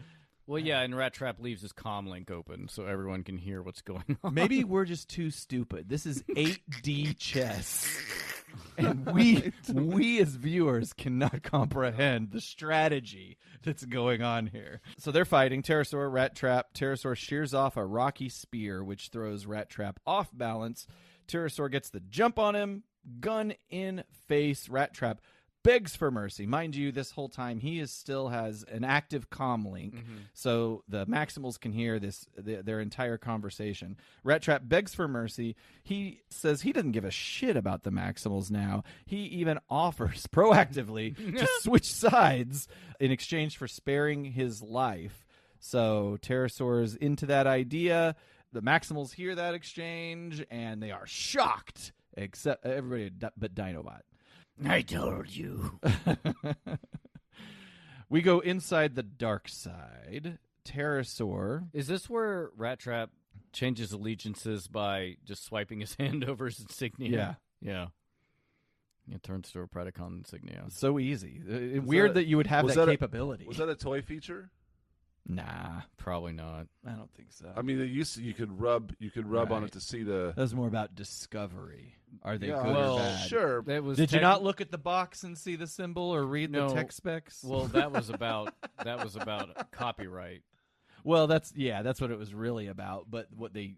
Well, yeah, and Rat Trap leaves his comm link open so everyone can hear what's going on. Maybe we're just too stupid. This is 8D chess. And we as viewers cannot comprehend the strategy that's going on here. So they're fighting. Pterosaur, Rat Trap. Pterosaur shears off a rocky spear, which throws Rat Trap off balance. Pterosaur gets the jump on him. Gun in face. Rat Trap begs for mercy. Mind you, this whole time he still has an active comm link, so the Maximals can hear their entire conversation. Rat Trap begs for mercy. He says he doesn't give a shit about the Maximals now. He even offers proactively to switch sides in exchange for sparing his life. So Pterosaur's into that idea. The Maximals hear that exchange, and they are shocked, except everybody but Dinobot. I told you. We go inside the dark side. Pterosaur. Is this where Rat Trap changes allegiances by just swiping his hand over his insignia? Yeah. It turns to a Predacon insignia. So easy. Weird that you would have that capability. Was that a toy feature? Nah, Probably not. I don't think so. I mean, you could rub on it to see the. That was more about discovery. Are they Yeah, good well, or bad? Sure. Did you not look at the box and see the symbol or read the tech specs? Well, that was about copyright. Well, that's what it was really about. But what they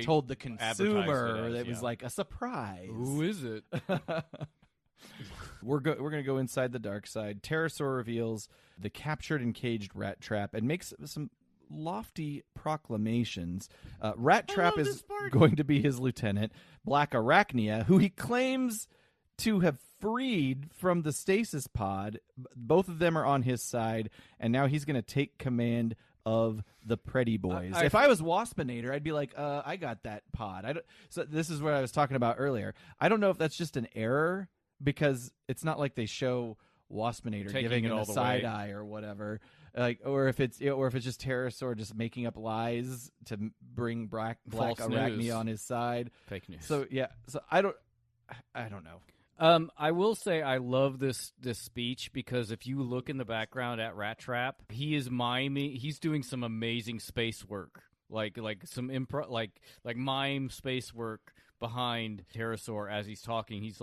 told the consumer, it was like a surprise. Who is it? We're going to go inside the dark side. Pterosaur reveals the captured and caged Rat Trap and makes some lofty proclamations. Rat Trap is going to be his lieutenant, Black Arachnia, who he claims to have freed from the stasis pod. Both of them are on his side, and now he's going to take command of the Pretty Boys. If I was Waspinator, I'd be like, I got that pod. So this is what I was talking about earlier. I don't know if that's just an error, because it's not like they show Waspinator giving it a side eye or whatever, or if it's just Pterosaur just making up lies to bring Black Arachnia on his side. Fake news. So I don't know. I will say I love this speech, because if you look in the background at Rat Trap, he is miming. He's doing some amazing space work, like some like mime space work behind Pterosaur as he's talking. He's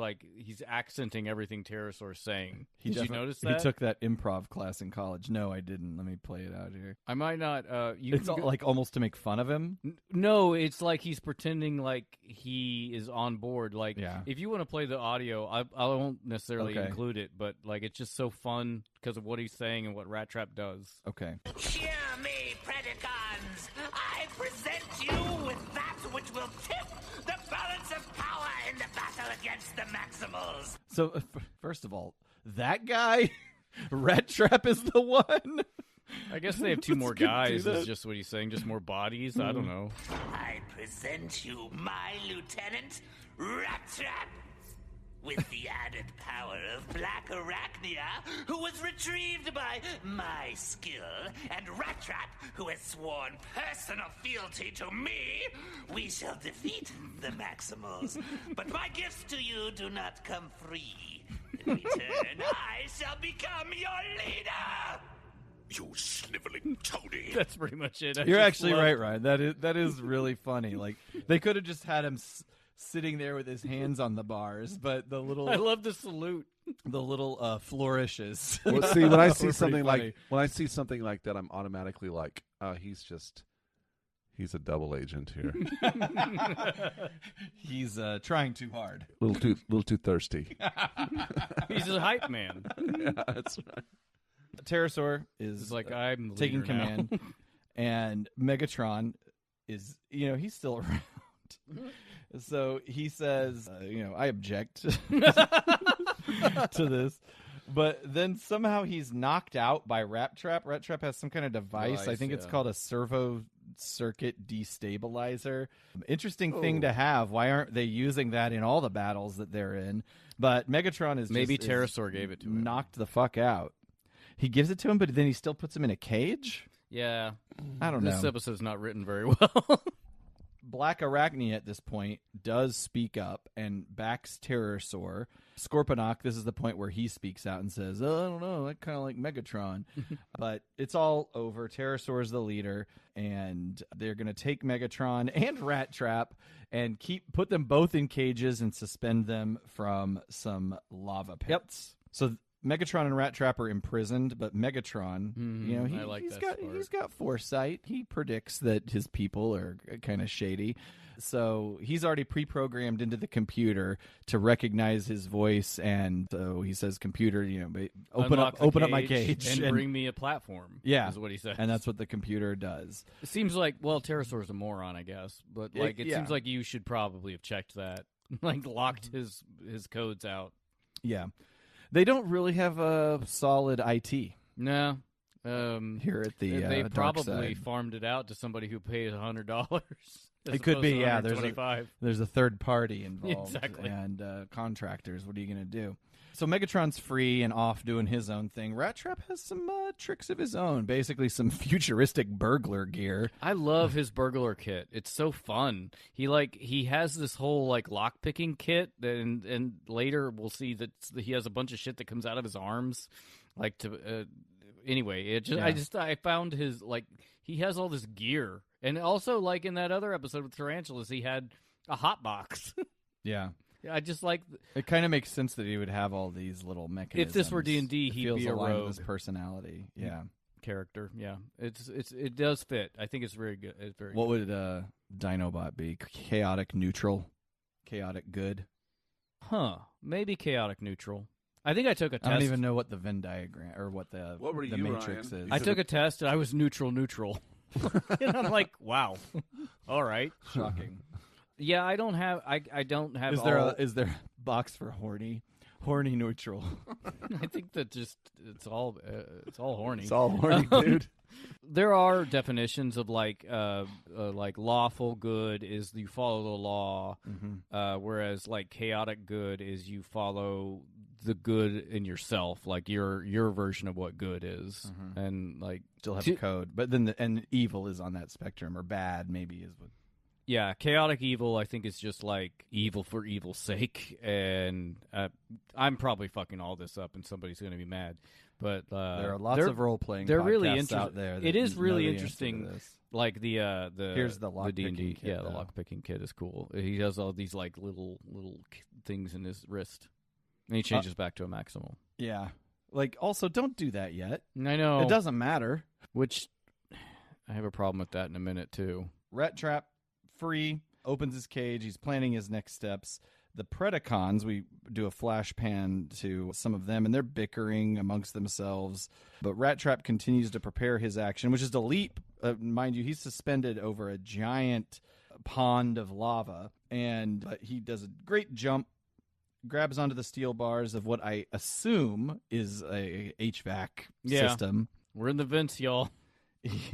accenting everything Pterosaur's saying. Did you notice that? He took that improv class in college. No, I didn't. Let me play it out here. I might not. It's like almost to make fun of him. No, it's like he's pretending like he is on board. Like, if you want to play the audio, I won't necessarily include it, but like it's just so fun because of what he's saying and what Rat Trap does. Okay. Hear me, Predacons! I present you with that which will tip the balance of power in the battle against the Maximals. So, first of all, that guy, Rat Trap, is the one. I guess they have two more guys, is just what he's saying, just more bodies. I don't know. I present you my lieutenant, Rat Trap, with the added power of Black Arachnia, who was retrieved by my skill, and Rat Trap, who has sworn personal fealty to me. We shall defeat the Maximals, but my gifts to you do not come free. In return, I shall become your leader! You sniveling toady. That's pretty much it. You're actually right, Ryan. That is really funny. Like, they could have just had him sitting there with his hands on the bars, but the little I love the salute. The little flourishes. Well, see, when I see something like that, I'm automatically like, he's a double agent here. He's trying too hard. Little too thirsty. He's a hype man. Yeah, that's right. Pterosaur is like, I'm the taking leader command, now. and Megatron is, he's still around. So he says, I object to this. But then somehow he's knocked out by Rat Trap. Rat Trap has some kind of device. I think it's called a servo circuit destabilizer. Interesting thing to have. Why aren't they using that in all the battles that they're in? But Megatron is maybe Pterosaur gave it to him. Knocked the fuck out. He gives it to him, but then he still puts him in a cage? Yeah. I don't know. This episode's not written very well. Black Arachnia at this point does speak up and backs Pterosaur. Scorponok, this is the point where he speaks out and says, I don't know, that kind of like Megatron. But it's all over. Pterosaur's the leader, and they're going to take Megatron and Rat Trap and put them both in cages and suspend them from some lava pits. So Megatron and Rat Trap are imprisoned, but Megatron, he's got foresight. He predicts that his people are kind of shady. So he's already pre-programmed into the computer to recognize his voice, and so he says, "Computer, open up my cage and bring me a platform." Yeah, is what he says, and that's what the computer does. It seems like Pterosaur's a moron, I guess, but it seems like you should probably have checked that, like locked his codes out. Yeah, they don't really have a solid IT. No. Here at the they dark probably side. farmed it out to somebody who paid $100. It could be, yeah. $125. There's a third party involved, Exactly. and contractors. What are you going to do? So Megatron's free and off doing his own thing. Rat Trap has some tricks of his own, basically some futuristic burglar gear. I love his burglar kit. It's so fun. He has this whole lock picking kit, and later we'll see that he has a bunch of shit that comes out of his arms, anyway. I found his he has all this gear. And also, in that other episode with Tarantulas, he had a hot box. Yeah. I just like... It kind of makes sense that he would have all these little mechanisms. If this were D&D, he'd be a rogue. With his personality, yeah. Character, yeah. It does fit. I think it's very good. It's very What good. would Dinobot be? Chaotic neutral? Chaotic good? Huh. Maybe chaotic neutral. I think I took a test. I don't even know what the Venn diagram, or what the matrix Ryan? is. I took a test, and I was neutral. And I'm like, wow. All right. Shocking. Yeah, I don't have. I don't have. Is there a box for horny neutral? I think that it's all horny. It's all horny, dude. There are definitions of lawful good is you follow the law, whereas chaotic good is you follow the good in yourself, your version of what good is, and Still have a code, but then and evil is on that spectrum, or bad maybe is what. Yeah, chaotic evil, I think, is just evil for evil's sake, and I'm probably fucking all this up, and somebody's going to be mad. But there are lots of role playing. They're really interesting out there. It is really interesting. Here's the lock D&D. picking kit, The lock picking kit is cool. He has all these little things in his wrist, and he changes back to a maximal. Yeah, also don't do that yet. I know it doesn't matter. Which I have a problem with that in a minute too. Rat Trap free, opens his cage. He's planning his next steps. The Predacons, we do a flash pan to some of them, and they're bickering amongst themselves. But Rat Trap continues to prepare his action, which is to leap. Mind you, he's suspended over a giant pond of lava, and he does a great jump, grabs onto the steel bars of what I assume is a HVAC system. We're in the vents, y'all.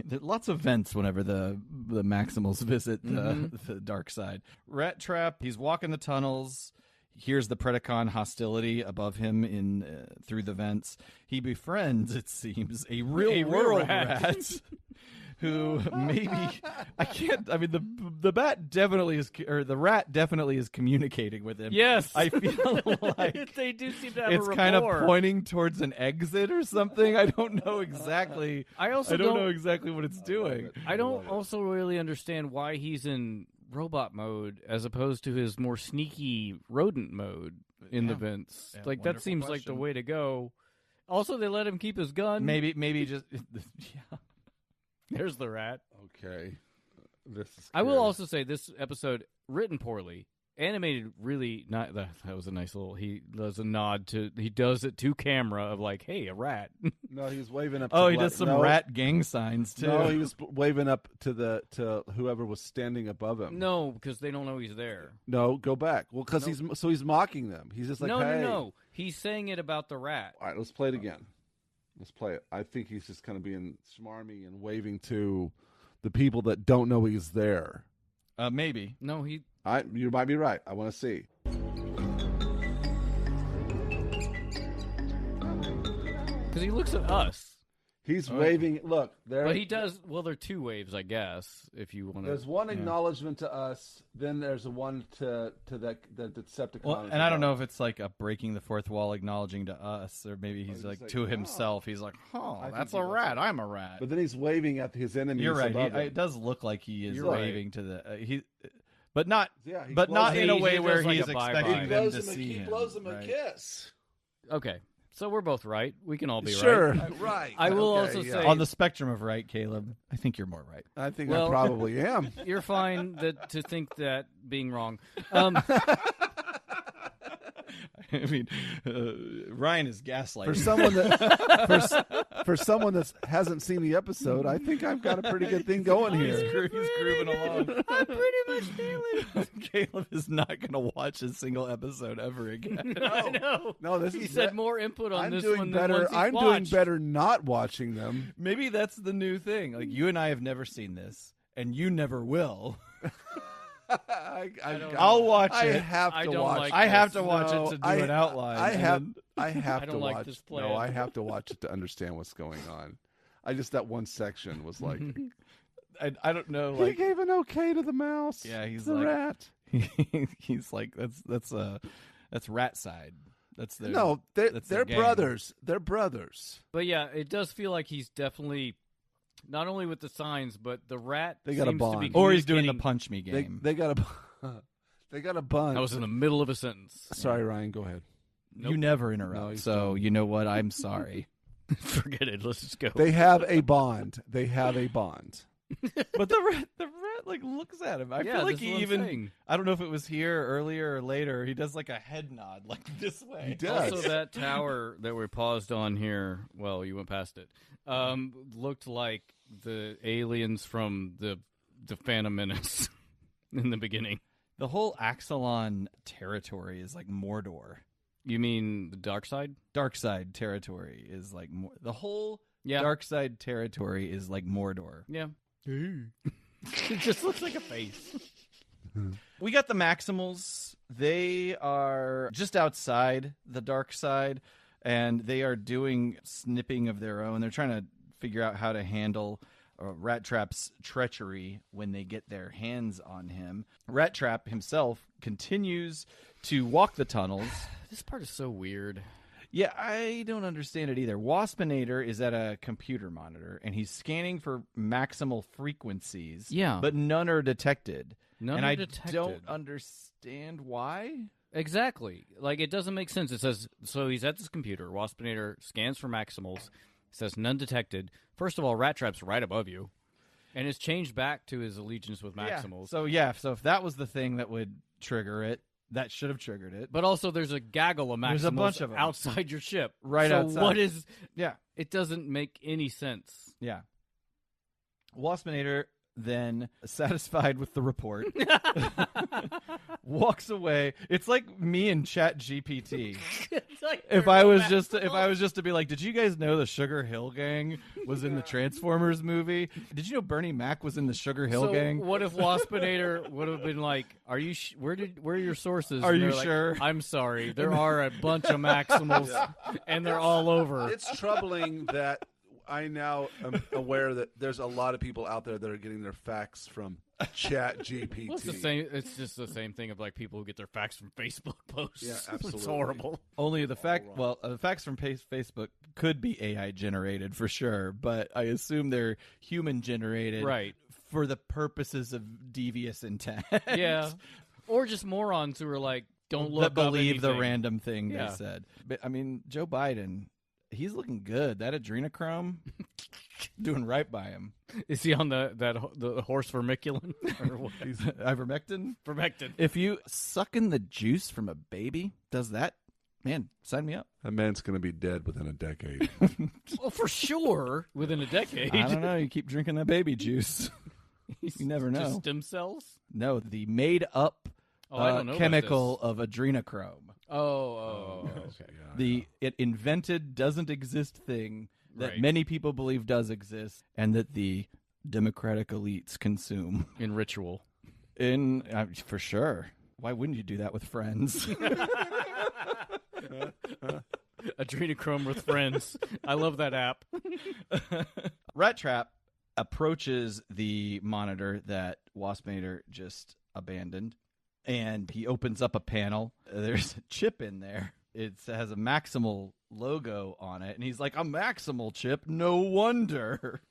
There are lots of vents whenever the Maximals visit the dark side. Rat Trap, he's walking the tunnels, hears the Predacon hostility above him through the vents. He befriends, it seems, a real world rat. Who maybe the bat definitely is, or the rat definitely is communicating with him. Yes, I feel like they do seem to have it's a rapport. kind of pointing towards an exit or something. I don't know exactly. I don't know exactly what it's doing. I don't also really understand why he's in robot mode as opposed to his more sneaky rodent mode in the vents. Yeah, that seems like the way to go. Also, they let him keep his gun. Maybe just yeah. There's the rat. Okay. This is I will also say this episode, written poorly, animated really not. That was a nice little. He does a nod to. He does it to camera of hey, a rat. No, he was waving up. He does some rat gang signs too. No, he was waving up to whoever was standing above him. No, because they don't know he's there. No, go back. Well, because he's mocking them. He's just no. He's saying it about the rat. All right, let's play it again. Let's play it. I think he's just kind of being smarmy and waving to the people that don't know he's there. Maybe. No, you might be right. I want to see. Because he looks at us. He's waving. Look, there. But he does. Well, there are two waves, I guess. If you want to. There's one acknowledgement to us. Then there's a one to the Decepticon. Well, and I don't know if it's like a breaking the fourth wall, acknowledging to us, or maybe he's like to himself. He's like, "Oh, that's a rat. I'm a rat." But then he's waving at his enemies. You're right. above him. It does look like he is You're waving to the but not. Yeah, he but blows not him- in a he way does where like he's a bye-bye. expecting He them blows to him. see He him. blows him a right? kiss. Okay, so we're both right. We can all be Sure, right. right. I will Okay, also yeah. say- On the spectrum of right, Caleb, I think you're more right. I think Well- I probably am. You're fine to think that being wrong. I mean, Ryan is gaslighting. For someone that for someone that hasn't seen the episode, I think I've got a pretty good thing going here. He's grooving along. I'm pretty much nailing Caleb is not going to watch a single episode ever again. it. I know. No, this He is said more input on I'm this doing one better. than ones he's I'm doing watched. better not watching them. Maybe that's the new thing. Like, you and I have never seen this, and you never will. I'll watch I it. have I to don't watch. like I have to No, watch it to do an outline. I and have. then- I have I to don't like watch. this No, plan. I have to watch it to understand what's going on. I just that one section was like I don't know. he Like, gave an okay to the mouse. Yeah, he's the like- rat. he's like, that's rat side. That's their No, that's their they're gang. brothers. They're brothers. But yeah, it does feel like he's definitely not only with the signs, but the rat They got a seems to be bond. Or he's doing the communicating- punch me game. They got a they got a bun. I was in the middle of a sentence. Sorry, Ryan. Go ahead. You never interrupt. No, he's so done. you know what? I'm sorry. Forget it. Let's just go. They have a bond. They have a bond. But the rat like looks at him. I Yeah, feel like this is he what I'm even. saying. I don't know if it was here earlier or later. He does like a head nod, like this way. He does. Also, that tower that we paused on here, well, you went past it, looked like the aliens from the Phantom Menace in the beginning. The whole Axelon territory is like Mordor. You mean the dark side? Dark side territory is like the whole Yeah. dark side territory is like Mordor. Yeah. It just looks like a face. We got the Maximals. They are just outside the dark side, and they are doing snipping of their own. They're trying to figure out how to handle Rat Trap's treachery when they get their hands on him. Rat Trap himself continues to walk the tunnels. This part is so weird. Yeah, I don't understand it either. Waspinator is at a computer monitor, and he's scanning for maximal frequencies. Yeah. But none are detected. None and are I detected. don't understand why. Exactly. Like, it doesn't make sense. It says, so he's at this computer. Waspinator scans for maximals. Says none detected. First of all, Rat Trap's right above you. And it's changed back to his allegiance with maximals. So if that was the thing that would trigger it, that should have triggered it. But also, there's a gaggle of maximals There's a bunch of them. outside your ship. Right so outside. what is... Yeah. It doesn't make any sense. Yeah. Waspinator then, satisfied with the report, walks away. It's like me and ChatGPT. It's like If there's I no was maximals. just to be like, did you guys know the Sugar Hill Gang was in the Transformers movie? Did you know Bernie Mac was in the Sugar Hill So Gang? what if Waspinator would have been like, "Are you? Where are your sources? Are And you they're like, sure? I'm sorry. There are a bunch of maximals, and they're all over. It's troubling that I now am aware that there's a lot of people out there that are getting their facts from Chat GPT. Well, it's the same. It's just the same thing of like people who get their facts from Facebook posts. Yeah, It's absolutely. horrible. Only the facts from Facebook could be AI generated for sure, but I assume they're human generated, Right. for the purposes of devious intent. Yeah. Or just morons who are like, don't look that believe up the anything. random thing Yeah. they said. But I mean, Joe Biden, he's looking good. That adrenochrome, doing right by him. Is he on the horse vermiculin or what? Ivermectin. Vermectin? If you suck in the juice from a baby, does that? Man, sign me up. That man's going to be dead within a decade. Well, for sure, within a decade. I don't know. You keep drinking that baby juice. You never know. Just stem cells? No, the made up I don't know about chemical this. of adrenochrome. Oh, okay. It invented doesn't exist thing that Right. many people believe does exist and that the democratic elites consume. In ritual. For sure. Why wouldn't you do that with friends? Adrenochrome with friends. I love that app. Rat Trap approaches the monitor that Waspinator just abandoned, and he opens up a panel. There's a chip in there. It has a Maximal logo on it, and he's like, a Maximal chip? No wonder.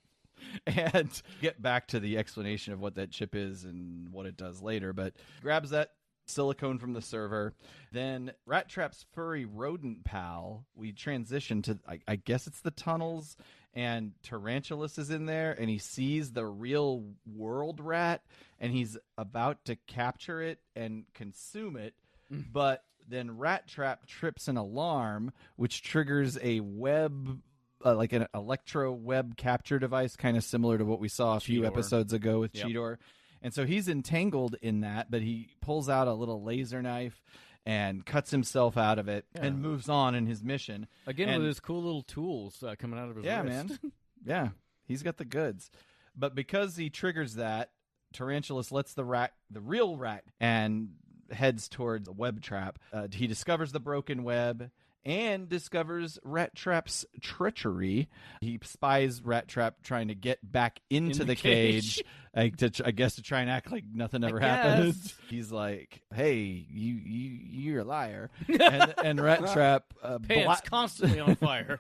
And get back to the explanation of what that chip is and what it does later, but grabs that silicone from the server. Then Rat Trap's furry rodent pal, we transition to, I guess it's the tunnels, and Tarantulas is in there, and he sees the real world rat, and he's about to capture it and consume it, but then Rat Trap trips an alarm, which triggers a web, like an electro web capture device, kind of similar to what we saw a few episodes ago with Cheetor. And so he's entangled in that, but he pulls out a little laser knife and cuts himself out of it and moves on in his mission. Again, with his cool little tools coming out of his wrist. Man. Yeah, he's got the goods. But because he triggers that, Tarantulas lets the real rat, and heads towards the web trap. He discovers the broken web and discovers Rat Trap's treachery. He spies Rat Trap trying to get back into the cage. I guess to try and act like nothing ever happened. He's like, "Hey, you're a liar," and Rat Trap pants constantly on fire.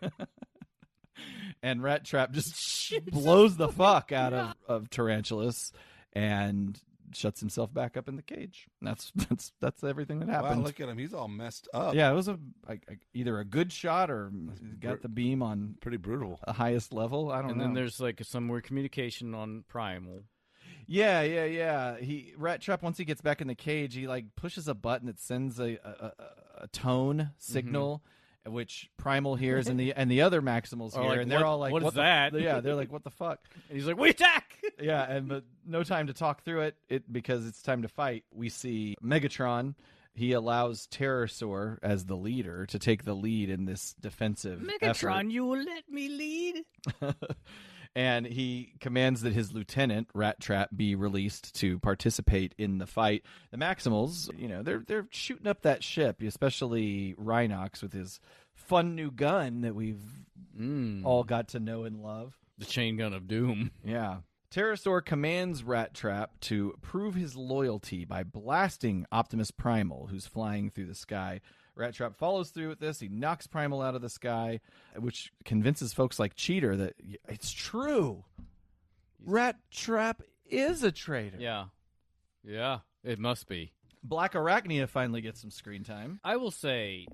And Rat Trap just blows the fuck out of Tarantulas and shuts himself back up in the cage. That's everything that happened. Wow, look at him. He's all messed up. Yeah, it was either a good shot or got the beam on pretty brutal. The highest level. I don't know. And then there's like some weird communication on Primal. Yeah. Rat Trap, once he gets back in the cage, he like pushes a button that sends a tone signal, which Primal hears, and the other Maximals hear, like, and they're all like, "What is that?" Yeah, they're like, "What the fuck?" And he's like, "We attack!" Yeah, but no time to talk through it because it's time to fight. We see Megatron. He allows Terrorsaur as the leader to take the lead in this defensive effort. You will let me lead? And he commands that his lieutenant, Rat Trap, be released to participate in the fight. The Maximals, they're shooting up that ship, especially Rhinox with his fun new gun that we've all got to know and love. The chain gun of doom. Yeah. Terrorsaur commands Rat Trap to prove his loyalty by blasting Optimus Primal, who's flying through the sky. Rat Trap follows through with this. He knocks Primal out of the sky, which convinces folks like Cheater that it's true. Rat Trap is a traitor. Yeah, it must be. Black Arachnia finally gets some screen time. I will say,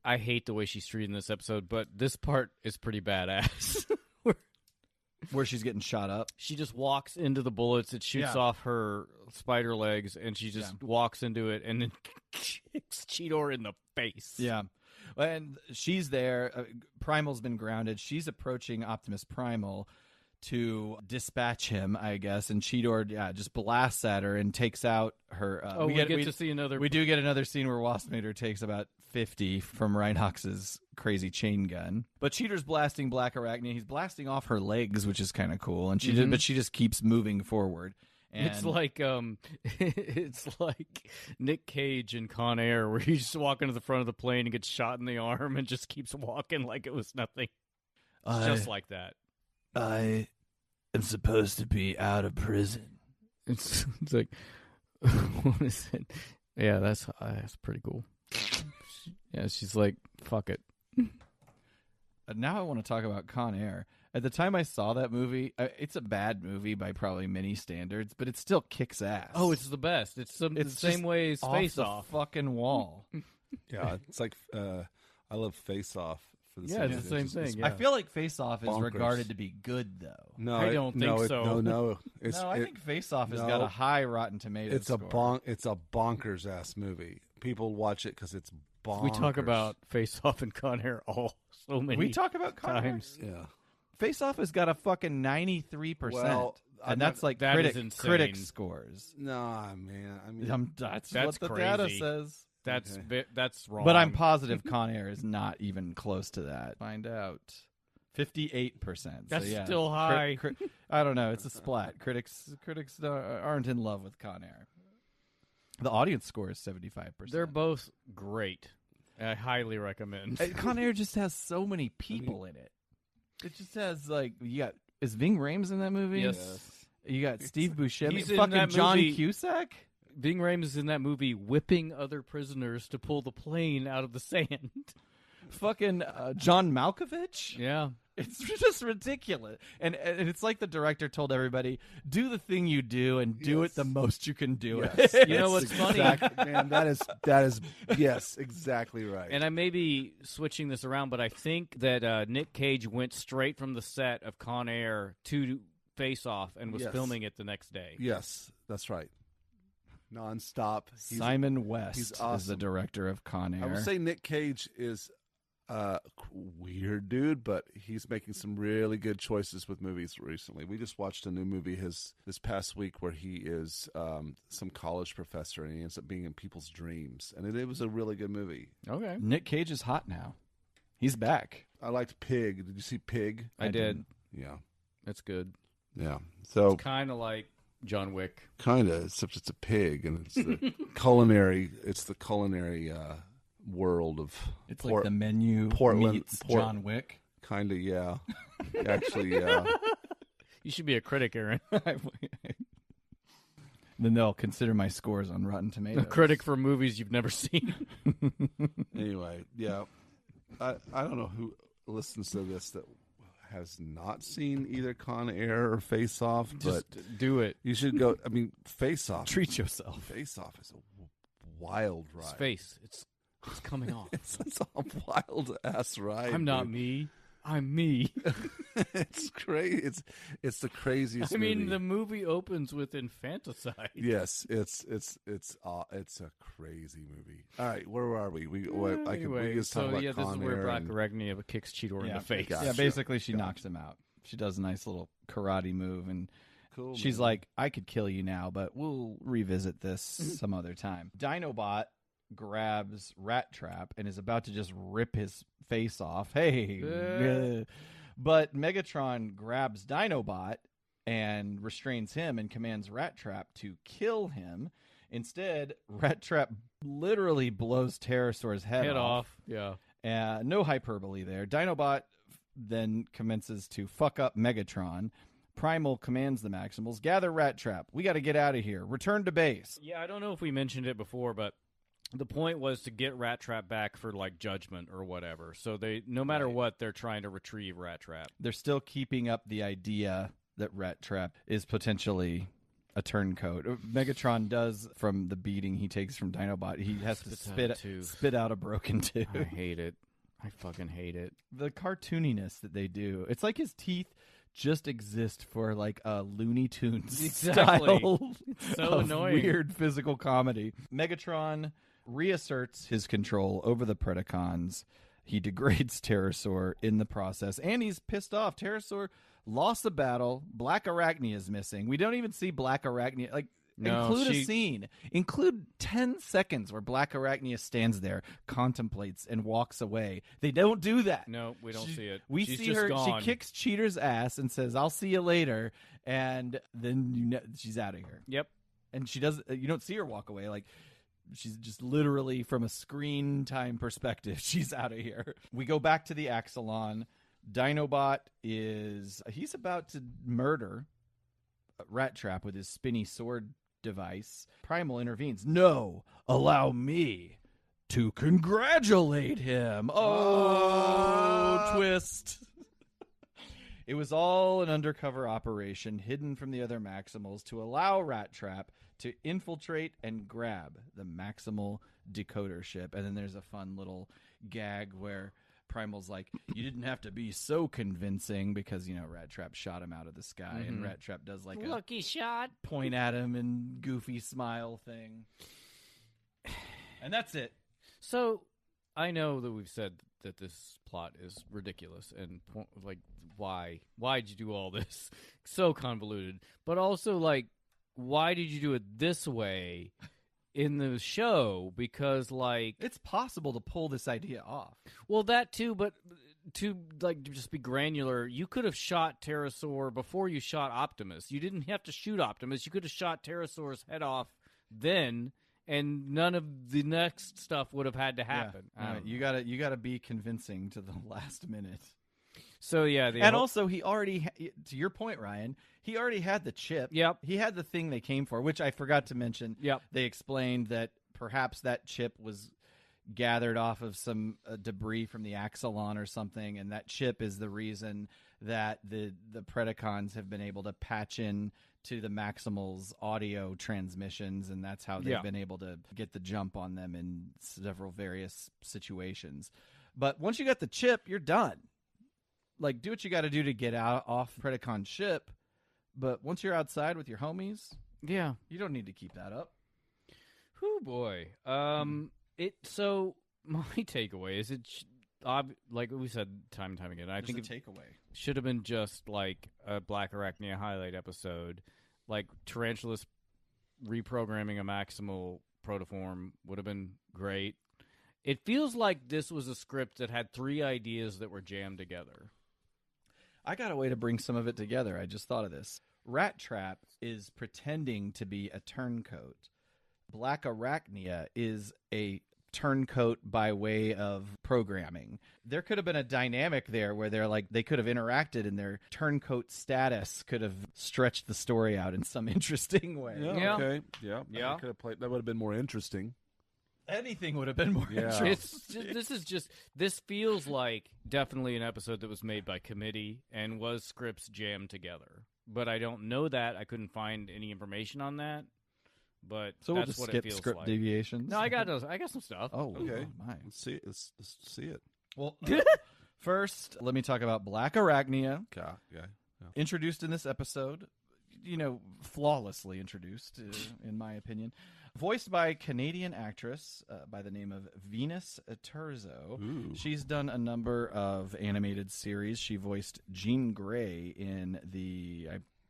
I hate the way she's treated in this episode, but this part is pretty badass. Where she's getting shot up. She just walks into the bullets. It shoots off her spider legs, and she just walks into it and then kicks Cheetor in the face. Yeah. And she's there. Primal's been grounded. She's approaching Optimus Primal to dispatch him, I guess. And Cheetor, just blasts at her and takes out her. We get to see another. We do get another scene where Waspinator takes about 50 from Rhinox's crazy chain gun. But Cheetor's blasting Black Arachnia. He's blasting off her legs, which is kind of cool. And but she just keeps moving forward. And it's like Nick Cage in Con Air, where he's just walking to the front of the plane and gets shot in the arm and just keeps walking like it was nothing. It's just like that. I am supposed to be out of prison. It's like, what is it? Yeah, that's pretty cool. Yeah, she's like, fuck it. Now I want to talk about Con Air. At the time I saw that movie, it's a bad movie by probably many standards, but it still kicks ass. Oh, it's the best. It's the same way as Face Off. Fucking wall. Yeah, it's like I love Face Off. Yeah, it's the same thing. Yeah. I feel like Face Off is regarded to be good, though. No, I don't think so. No. I think Face Off has got a high Rotten Tomatoes score. It's a bonkers ass movie. People watch it because it's bonkers. We talk about Face Off and Con Air so many. We talk about Con Air times. Yeah. Face Off has got a fucking 93%. Well, and that's like that critic scores. Nah, man. I mean, that's what the crazy. Data says. That's wrong. But I'm positive Con Air is not even close to that. Find out. 58%. That's so, yeah. still high. I don't know. It's a splat. Critics aren't in love with Con Air. The audience score is 75%. They're both great. I highly recommend. Con Air just has so many people in it. It just has like is Ving Rhames in that movie? Yes. You got Steve Buscemi, He's in fucking that John movie. Cusack. Ving Rhames is in that movie whipping other prisoners to pull the plane out of the sand. Fucking John Malkovich. Yeah. It's just ridiculous, and it's like the director told everybody, "Do the thing you do, and do it the most you can do Yes. it." You know what's funny? Man, that is yes, exactly right. And I may be switching this around, but I think that Nick Cage went straight from the set of Con Air to Face Off and was Yes. filming it the next day. Yes, that's right. Nonstop. Simon West he's is the awesome. director of Con Air. I would say Nick Cage is a weird dude, but he's making some really good choices with movies recently. We just watched a new movie this past week where he is some college professor and he ends up being in people's dreams, and it was a really good movie. Okay. Nick Cage is hot now. He's back. I liked Pig. Did you see Pig? I did. Yeah, That's good. yeah. So Kind of like John Wick. kind of, except it's a pig, and it's the culinary. It's the culinary world of. It's like the menu meets John Wick. Kind of, yeah. Actually, yeah. You should be a critic, Aaron. Then they'll consider my scores on Rotten Tomatoes. A critic for movies you've never seen. Anyway, yeah. I don't know who listens to this that has not seen either Con Air or Face Off, but Just do it. you should go. I mean, Face Off. Treat yourself. Face Off is a wild ride. Space. It's coming off. It's a wild ass ride. I'm not dude. me. I'm me. It's crazy. It's the craziest. I mean, movie. the movie opens with infanticide. Yes, it's a crazy movie. All right, where are we? We just talk about this is Con where Air Black and- Arachnia kicks Cheetor in the face. Gotcha. Yeah, basically she knocks him out. She does a nice little karate move, and Cool, she's man. like, "I could kill you now, but we'll revisit this some other time." Dinobot grabs Rat Trap and is about to just rip his face off. Hey, but Megatron grabs Dinobot and restrains him and commands Rat Trap to kill him. Instead, Rat Trap literally blows Pterosaur's head off. Yeah. No hyperbole there. Dinobot then commences to fuck up Megatron. Primal commands the Maximals, gather Rat Trap. We got to get out of here. Return to base. Yeah, I don't know if we mentioned it before, but the point was to get Rat Trap back for like judgment or whatever. So they, no matter what, they're trying to retrieve Rat Trap. They're still keeping up the idea that Rat Trap is potentially a turncoat. Megatron does, from the beating he takes from Dinobot, he has to spit out a broken tooth. I hate it. I fucking hate it. The cartooniness that they do. It's like his teeth just exist for like a Looney Tunes Exactly. style It's so of annoying. weird physical comedy. Megatron reasserts his control over the Predacons. He degrades Pterosaur in the process, and he's pissed off. Pterosaur lost the battle. Black Arachnia is missing. We don't even see Black Arachnia. Like, include a scene. Include 10 seconds where Black Arachnia stands there, contemplates, and walks away. They don't do that. No, we don't see it. We She's see just her. gone. She kicks Cheater's ass and says, "I'll see you later," and then she's out of here. Yep. And she does. You don't see her walk away. Like, she's just literally, from a screen time perspective, she's out of here. We go back to the Axelon. Dinobot he's about to murder Rat Trap with his spinny sword device. Primal intervenes. "No, allow me to congratulate him." Oh, twist. It was all an undercover operation hidden from the other Maximals to allow Rat Trap to infiltrate and grab the Maximal decoder ship. And then there's a fun little gag where Primal's like, "You didn't have to be so convincing," because, Rat Trap shot him out of the sky, and Rat Trap does like a Lucky shot. point at him and goofy smile thing. And that's it. So, I know that we've said that this plot is ridiculous and like, why'd you do all this? So convoluted. But also, like, why did you do it this way in the show? Because, like, It's possible to pull this idea off. well, that too, but to, like, just be granular, you could have shot Pterosaur before you shot Optimus. You didn't have to shoot Optimus. You could have shot Pterosaur's head off then, and none of the next stuff would have had to happen. Yeah. You gotta be convincing to the last minute. So yeah, And also, he already, to your point, Ryan, he already had the chip. Yep. He had the thing they came for, which I forgot to mention. Yep. They explained that perhaps that chip was gathered off of some debris from the Axelon or something, and that chip is the reason that the Predacons have been able to patch in to the Maximals audio transmissions, and that's how they've been able to get the jump on them in several various situations. But once you got the chip, you're done. Like, do what you got to do to get out off Predacon ship, but once you're outside with your homies, yeah, you don't need to keep that up. Whew, boy. So my takeaway is like we said time and time again. I think a takeaway should have been just like a Black Arachnia highlight episode, like Tarantulas reprogramming a maximal protoform would have been great. It feels like this was a script that had 3 ideas that were jammed together. I got a way to bring some of it together. I just thought of this. Rat Trap is pretending to be a turncoat. Black Arachnia is a turncoat by way of programming. There could have been a dynamic there where they could have interacted, and their turncoat status could have stretched the story out in some interesting way. Yeah. Okay. Yeah. Yeah. Could have played. That would have been more interesting. Anything would have been more Yeah. interesting. This feels like definitely an episode that was made by committee and was scripts jammed together. But I don't know that. I couldn't find any information on that. But So we'll that's just what skip it feels script like. deviations. No, I got some stuff. Oh, Okay. oh my. Let's see it. Let's see it. Well, first, let me talk about Black Arachnia. Yeah. Introduced in this episode, flawlessly introduced, in my opinion. Voiced by Canadian actress by the name of Venus Terzo. Ooh. She's done a number of animated series. She voiced Jean Grey in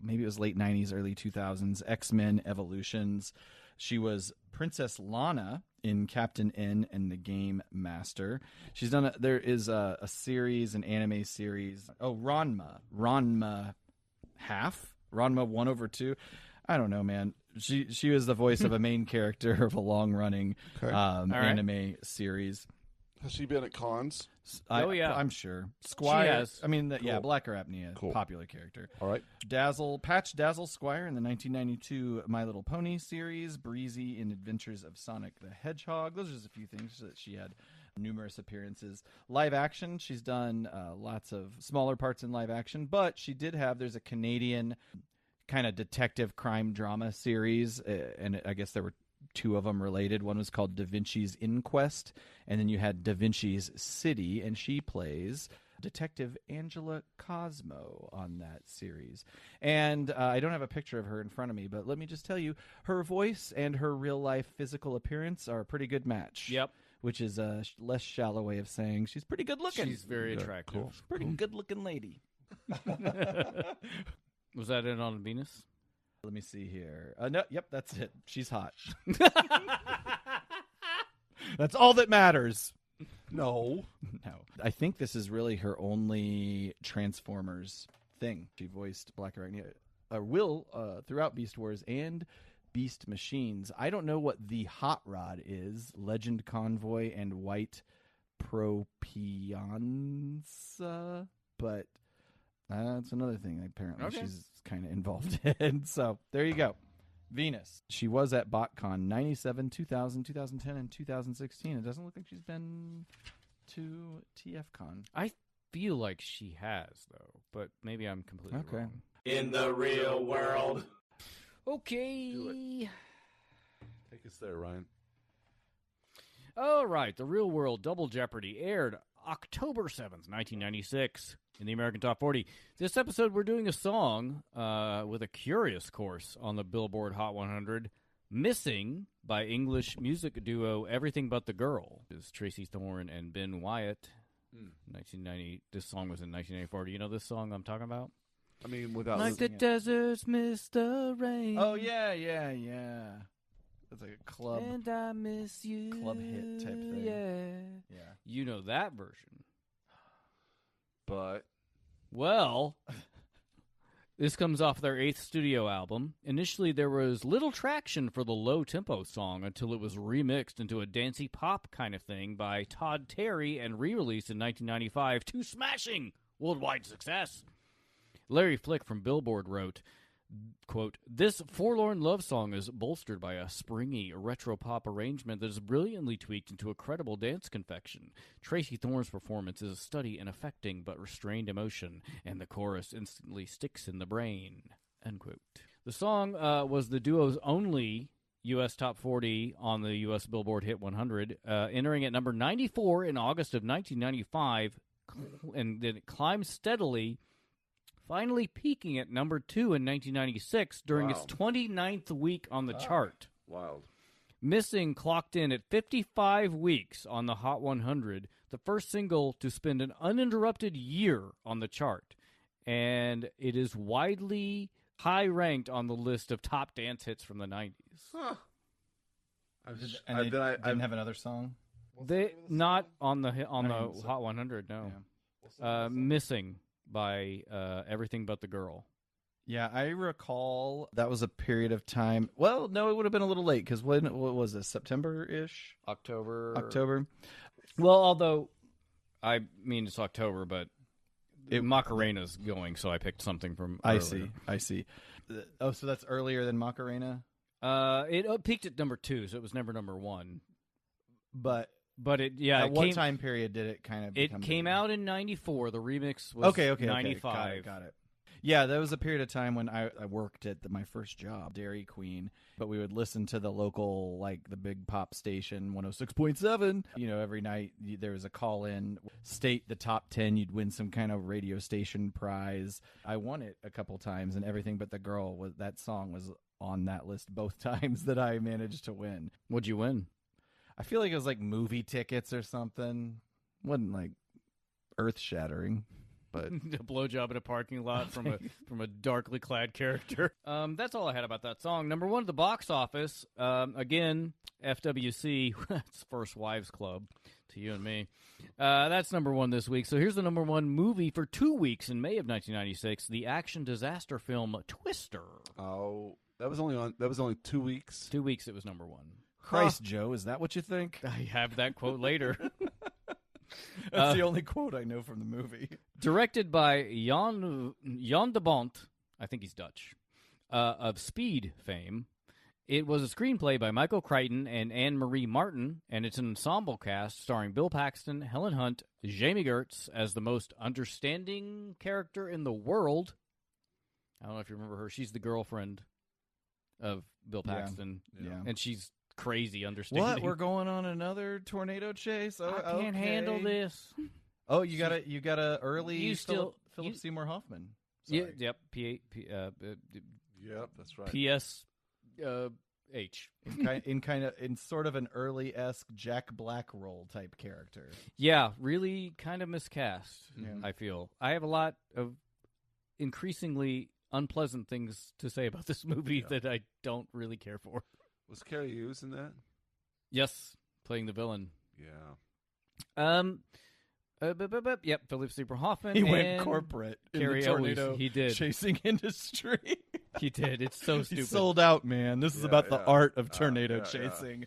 maybe it was late 90s, early 2000s, X-Men Evolutions. She was Princess Lana in Captain N and the Game Master. She's done there is a series, an anime series. Oh, Ranma half? Ranma 1/2? I don't know, man. She was the voice of a main character of a long-running anime series. Has she been at cons? I'm sure. Squire. She has. I mean, Cool. Black Arachnia, Cool. popular character. All right. Patch Dazzle Squire in the 1992 My Little Pony series, Breezy in Adventures of Sonic the Hedgehog. Those are just a few things that she had numerous appearances. Live action, she's done lots of smaller parts in live action, but she did there's a Canadian kind of detective crime drama series, and I guess there were 2 of them related. One was called Da Vinci's Inquest, and then you had Da Vinci's City, and she plays Detective Angela Cosmo on that series. And I don't have a picture of her in front of me, but let me just tell you, her voice and her real-life physical appearance are a pretty good match. Yep. Which is a less shallow way of saying she's pretty good-looking. She's very attractive. Cool. Pretty good-looking lady. Was that it on Venus? Let me see here. No, yep, that's it. She's hot. That's all that matters. No. No. I think this is really her only Transformers thing. She voiced Black Arachnia. Throughout Beast Wars and Beast Machines. I don't know what the Hot Rod is. Legend Convoy and White Propionza. But that's another thing apparently she's kind of involved in. So there you go. Venus. She was at BotCon 97, 2000, 2010, and 2016. It doesn't look like she's been to TFCon. I feel like she has, though, but maybe I'm completely wrong. In the real world. Okay. Take us there, Ryan. All right. The Real World Double Jeopardy aired October 7th, 1996 in the American Top 40. This episode, we're doing a song with a curious course on the Billboard Hot 100, Missing by English music duo Everything But the Girl. This is Tracy Thorn and Ben Wyatt. 1990. This song was in 1994. Do you know this song I'm talking about? I mean, without Like the deserts miss the rain. Oh, yeah. That's like a club. And I miss you. Club hit type thing. Yeah. You know that version. But Well, this comes off their 8th studio album. Initially, there was little traction for the low-tempo song until it was remixed into a dancey pop kind of thing by Todd Terry and re-released in 1995 to smashing worldwide success. Larry Flick from Billboard wrote, quote, "This forlorn love song is bolstered by a springy retro-pop arrangement that is brilliantly tweaked into a credible dance confection. Tracy Thorn's performance is a study in affecting but restrained emotion, and the chorus instantly sticks in the brain." End quote. The song was the duo's only U.S. Top 40 on the U.S. Billboard Hit 100, entering at number 94 in August of 1995, and then it climbed steadily, finally peaking at number 2 in 1996 during its 29th week on the chart. Wild. Missing clocked in at 55 weeks on the Hot 100, the first single to spend an uninterrupted year on the chart. And it is widely high ranked on the list of top dance hits from the 90s. Huh. And they didn't have another song? They not on the Hot 100, no. Yeah. Missing by Everything But the Girl. Yeah, I recall that was a period of time. Well, no, it would have been a little late because what was this, September-ish? October. Well, although, I mean, it's October, but Macarena's going, so I picked something from earlier. I see. Oh, so that's earlier than Macarena? It peaked at number 2, so it was never number 1. But it, yeah. At what time period did it kind of become It came out in 94. The remix was okay, 95. Got it. Yeah, there was a period of time when I worked at my first job, Dairy Queen, but we would listen to the local, like the big pop station, 106.7. You know, every night there was a call-in, state the top 10, you'd win some kind of radio station prize. I won it a couple times, and Everything But the Girl, that song was on that list both times that I managed to win. What'd you win? I feel like it was like movie tickets or something. Wasn't like earth-shattering. But a blowjob in a parking lot from a darkly clad character. That's all I had about that song. Number 1 at the box office. Again, FWC. That's First Wives Club to you and me. That's number 1 this week. So here's the number 1 movie for 2 weeks in May of 1996. The action disaster film Twister. Oh, that was only 2 weeks. 2 weeks. It was number 1. Christ, Joe, is that what you think? I have that quote later. That's the only quote I know from the movie. Directed by Jan de Bont, I think he's Dutch, of Speed fame. It was a screenplay by Michael Crichton and Anne-Marie Martin, and it's an ensemble cast starring Bill Paxton, Helen Hunt, Jamie Gertz as the most understanding character in the world. I don't know if you remember her. She's the girlfriend of Bill Paxton. Yeah. And she's crazy understanding. What? We're going on another tornado chase? Oh, I can't handle this. Oh, you got a early Philip Seymour Hoffman. Sorry. Yep. Yep, that's right. P.S. H. in sort of an early-esque Jack Black role type character. Yeah, really kind of miscast. Yeah. I feel I have a lot of increasingly unpleasant things to say about this movie that I don't really care for. Was Carrie Hughes in that? Yes, playing the villain. Yeah. Yep, Philip Seymour Hoffman. He went corporate in Carrie the tornado he did. chasing industry. He did. It's so stupid. He sold out, man. This is about the art of tornado chasing.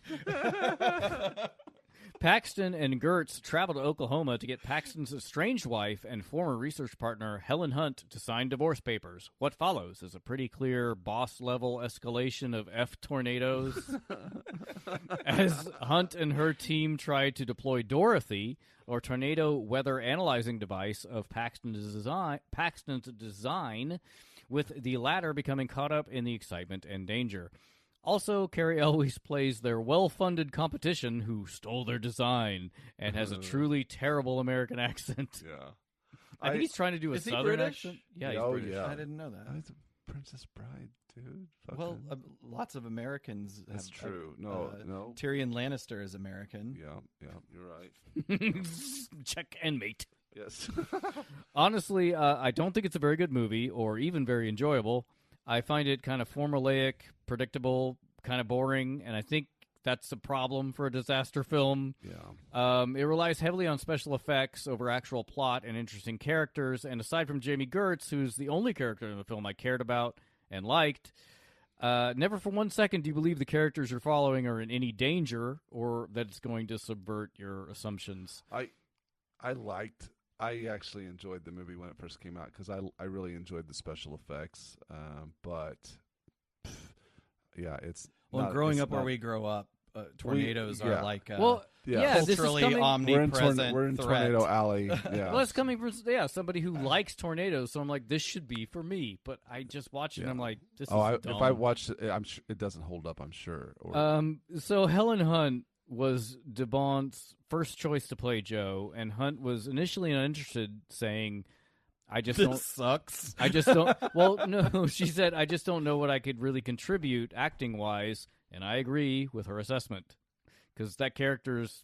Paxton and Gertz travel to Oklahoma to get Paxton's estranged wife and former research partner Helen Hunt to sign divorce papers. What follows is a pretty clear boss-level escalation of F tornadoes as Hunt and her team try to deploy Dorothy, or tornado weather analyzing device of Paxton's design, with the latter becoming caught up in the excitement and danger. Also, Carrie Elwes plays their well-funded competition who stole their design and has a truly terrible American accent. Yeah. I think he's trying to do a southern accent. Yeah, he's British. Yeah. I didn't know that. It's a Princess Bride, dude. Well, lots of Americans That's have... true. No. Tyrion Lannister is American. Yeah, you're right. Check and mate. Yes. Honestly, I don't think it's a very good movie or even very enjoyable. I find it kind of formulaic, predictable, kind of boring, and I think that's a problem for a disaster film. Yeah. It relies heavily on special effects over actual plot and interesting characters, and aside from Jamie Gertz, who's the only character in the film I cared about and liked, never for 1 second do you believe the characters you're following are in any danger or that it's going to subvert your assumptions. I I actually enjoyed the movie when it first came out because I really enjoyed the special effects. But yeah, it's growing up where we grow up, tornadoes are like this is culturally coming. omnipresent. We're in threat. Tornado Alley. Yeah, Well, it's coming from somebody who likes tornadoes. So I'm like, this should be for me. But I just watched it. and I'm like, this is dumb. if I watched it, I'm sure it doesn't hold up. I'm sure. So Helen Hunt was DeBont's first choice to play Joe, and Hunt was initially uninterested, saying, "I just This don't sucks. I just don't." Well, no, she said, "I just don't know what I could really contribute acting wise," and I agree with her assessment because that character's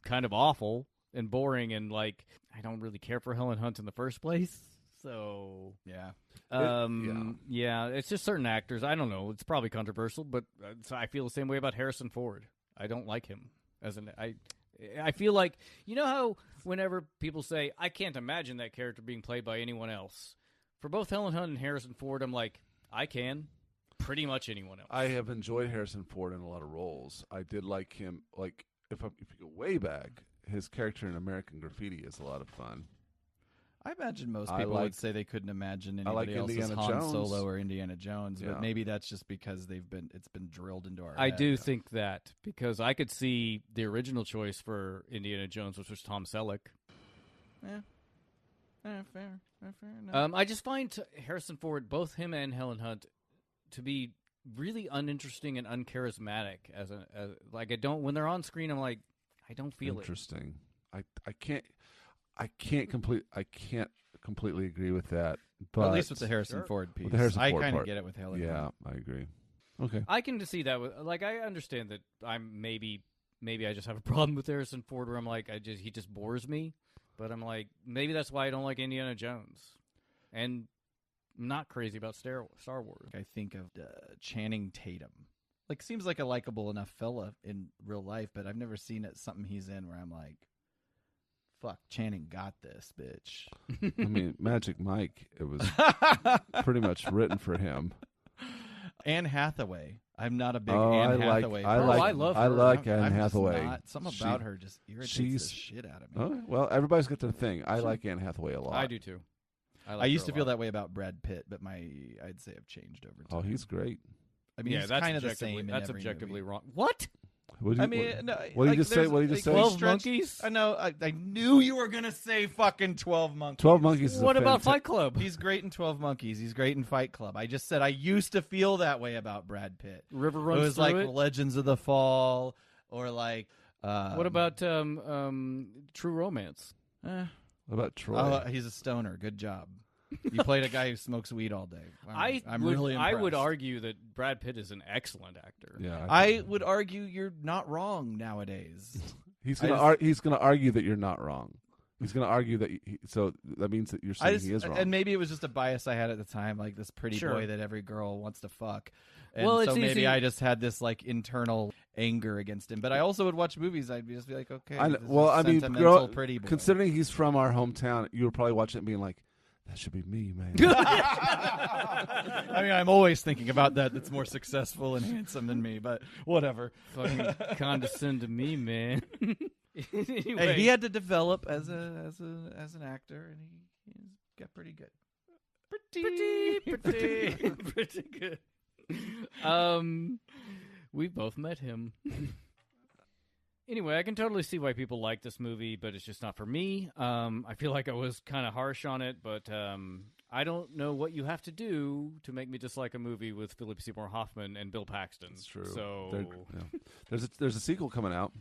kind of awful and boring, and like I don't really care for Helen Hunt in the first place. So Yeah. It's just certain actors. I don't know. It's probably controversial, but I feel the same way about Harrison Ford. I don't like him I feel like, you know how whenever people say, I can't imagine that character being played by anyone else. For both Helen Hunt and Harrison Ford, I'm like, I can. Pretty much anyone else. I have enjoyed Harrison Ford in a lot of roles. I did like him. Like if you go way back, his character in American Graffiti is a lot of fun. I imagine most people would say they couldn't imagine anybody else's Indiana Han Jones. Solo or Indiana Jones, Yeah. but maybe that's just because it's been drilled into our I head. do think that because I could see the original choice for Indiana Jones, which was Tom Selleck. Fair enough. I just find Harrison Ford, both him and Helen Hunt, to be really uninteresting and uncharismatic. I don't when they're on screen. I'm like, I don't feel Interesting. I can't completely agree with that. But at least with the Harrison Ford piece. With the Harrison I Ford kind of part. get it with Helen. Yeah, I agree. Okay. I can see that. I understand that I'm maybe I just have a problem with Harrison Ford where I'm like, he just bores me. But I'm like, maybe that's why I don't like Indiana Jones. And I'm not crazy about Star Wars. I think of Channing Tatum. Like, seems like a likable enough fella in real life, but I've never seen something he's in where I'm like, fuck, Channing got this, bitch. I mean, Magic Mike, it was pretty much written for him. Anne Hathaway. I'm not a big Oh, Anne I like- Hathaway. I fan. like- I love her. I like I'm Anne just Hathaway. not- something about her just irritates the shit out of me. Oh, well, everybody's got their thing. I like Anne Hathaway a lot. I do too. I used to feel that way about Brad Pitt, but I'd say I've changed over time. Oh, he's great. I mean, he's that's kind of the objectively- same. In That's every objectively movie. wong. What? What did I mean, no, what did like, you just say? there's- What did you just say? 12 stretch- monkeys? I know. I knew you were gonna say fucking 12 Monkeys. 12 Monkeys is What a about fanta- Fight Club? He's great in 12 Monkeys. He's great in Fight Club. I just said I used to feel that way about Brad Pitt. River It runs was through like it. Legends of the Fall, or like. What about True Romance? What about Troy? Oh, he's a stoner. Good job. You played a guy who smokes weed all day. Wow. I'm really I would impressed. argue that Brad Pitt is an excellent actor. yeah, I would argue you're not wrong nowadays. he's I gonna just- he's gonna argue that you're not wrong. He's gonna argue that so that means that you're saying he is wrong. And maybe it was just a bias I had at the time, like this pretty Sure. boy that every girl wants to fuck. And Well, so it's maybe easy- I just had this like internal anger against him. But I also would watch movies. I'd just be like, okay, I this know- is well, a I mean, sentimental pretty boy. considering he's from our hometown, you were probably watching it and being like, "That should be me, man." I mean, I'm always thinking about that. That's more successful and handsome than me. But whatever. Fucking condescend to me, man. Anyway, Hey, he had to develop as an actor, and he got pretty good. pretty good. We both met him. Anyway, I can totally see why people like this movie, but it's just not for me. I feel like I was kind of harsh on it, but I don't know what you have to do to make me dislike a movie with Philip Seymour Hoffman and Bill Paxton. That's true. So, There's a sequel coming out.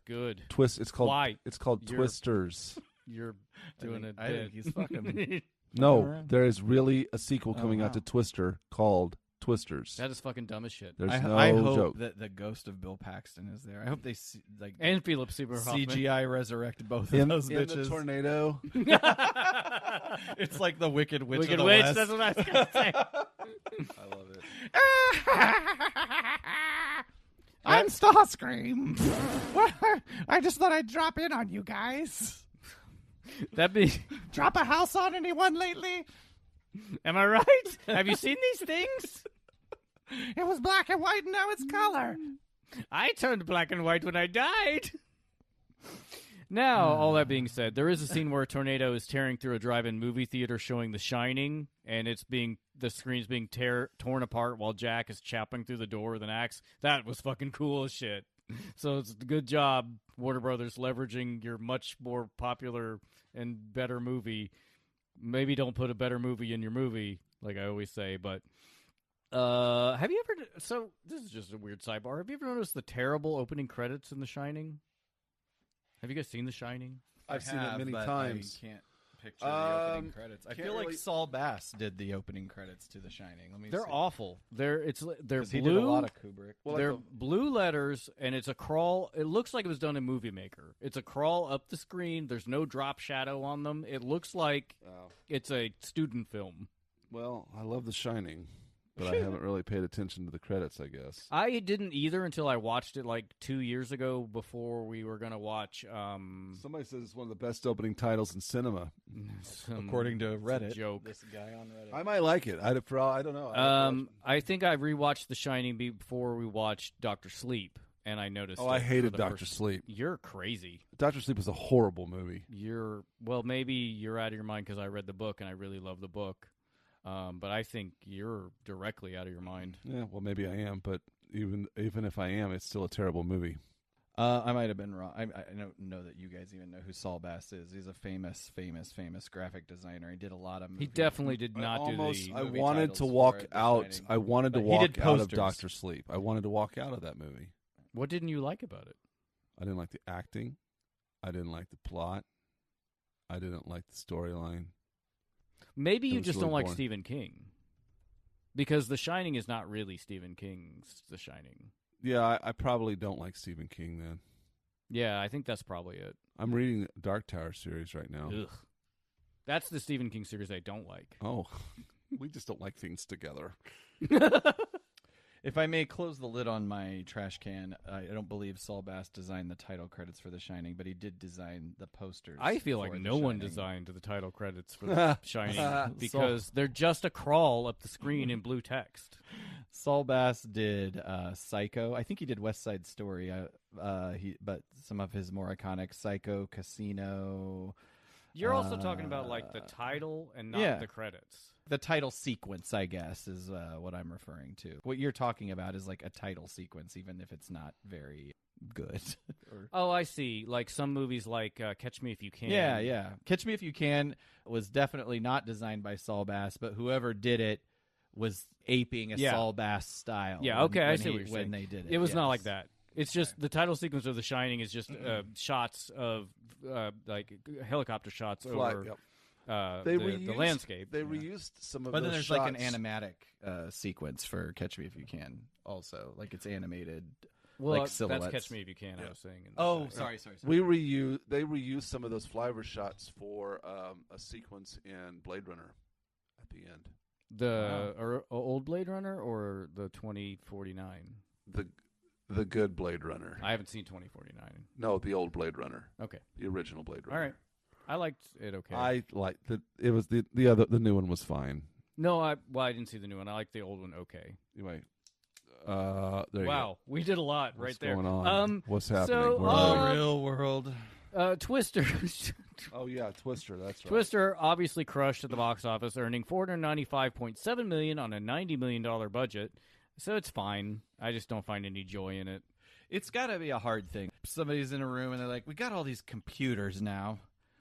good. Twist. It's called. Why? It's called You're- Twisters. You're doing it. I think he's fucking. No, Alright. there is really a sequel Oh, coming out wow. to Twister called Twisters. That is fucking dumb as shit. There's I no hope joke. that the ghost of Bill Paxton is there. I hope they like And Philip Seymour Hoffman. CGI resurrect both of in those the bitches. tornado. It's like the Wicked Witch Wicked of the Witch, West. that's what I was going to say. I love it. I'm Starscream. I just thought I'd drop in on you guys. That'd be... Drop a house on anyone lately? Am I right? Have you seen these things? It was black and white, and now it's color. I turned black and white when I died. Now, all that being said, there is a scene where a tornado is tearing through a drive-in movie theater showing The Shining, and the screen's being torn apart while Jack is chopping through the door with an axe. That was fucking cool as shit. So it's a good job, Warner Brothers, leveraging your much more popular and better movie. Maybe don't put a better movie in your movie, like I always say, but have you ever... So, this is just a weird sidebar. Have you ever noticed the terrible opening credits in The Shining? Have you guys seen The Shining? I've seen it many times. I can't picture the opening credits. I feel like really- Saul Bass did the opening credits to The Shining. Let me They're see. awful. They're 'Cause blue. he did a lot of Kubrick. Well, They're like blue letters, and it's a crawl. It looks like it was done in Movie Maker. It's a crawl up the screen. There's no drop shadow on them. It looks like it's a student film. well, I love The Shining, but I haven't really paid attention to the credits, I guess. I didn't either until I watched it like 2 years ago before we were going to watch. Somebody says it's one of the best opening titles in cinema. According to Reddit. joke. This guy on Reddit. I might like it. I don't know. I think I rewatched The Shining before we watched Doctor Sleep, and I noticed. I it hated for the Dr. first- Sleep. You're crazy. Dr. Sleep was a horrible movie. Maybe you're out of your mind because I read the book and I really love the book. But I think you're directly out of your mind. Yeah, well, maybe I am, but even if I am, it's still a terrible movie. I might have been wrong. I don't know that you guys even know who Saul Bass is. He's a famous graphic designer. He did a lot of movies. He definitely did not do the. I movie wanted to titles walk for The out. Shining. I wanted to But he walk did out of posters. Dr. Sleep. I wanted to walk out of that movie. What didn't you like about it? I didn't like the acting. I didn't like the plot. I didn't like the storyline. Maybe It you was just really don't like boring. Stephen King. Because The Shining is not really Stephen King's The Shining. Yeah, I probably don't like Stephen King then. Yeah, I think that's probably it. I'm reading the Dark Tower series right now. Ugh. That's the Stephen King series I don't like. Oh, we just don't like things together. If I may close the lid on my trash can, I don't believe Saul Bass designed the title credits for The Shining, but he did design the posters. I feel like for The no one Shining. designed the title credits for The Shining because they're just a crawl up the screen in blue text. Saul Bass did Psycho. I think he did West Side Story. But some of his more iconic Psycho, Casino. You're also talking about like the title and not the credits. The title sequence, I guess, is what I'm referring to. What you're talking about is like a title sequence, even if it's not very good. Oh, I see. Like some movies like Catch Me If You Can. Yeah. Catch Me If You Can was definitely not designed by Saul Bass, but whoever did it was aping a Saul Bass style. Yeah, okay, I see what you're saying. When they did it. It was not yes. like that. It's just the title sequence of The Shining is just shots of like helicopter shots over Yep. the landscape. They reused some of But then those there's shots. like an animatic sequence for Catch Me If You Can also. Like it's animated. Well, like silhouettes. that's Catch Me If You Can. I was saying. In the Oh, Shining. sorry. They reused some of those flyover shots for a sequence in Blade Runner at the end. The old Blade Runner or the 2049? The good Blade Runner. I haven't seen 2049. No, the old Blade Runner. Okay. The original Blade Runner. All right. I liked it. Okay. I liked the. It was the new one was fine. No, I didn't see the new one. I like the old one. Okay. Anyway, there you go. Wow, we did a lot What's right there. going on? What's happening? so, Where are we? The real world. Twister. Oh yeah, Twister. That's right. Twister obviously crushed at the box office, earning $495.7 million on a $90 million budget. So it's fine. I just don't find any joy in it. It's got to be a hard thing. Somebody's in a room and they're like, "We got all these computers now.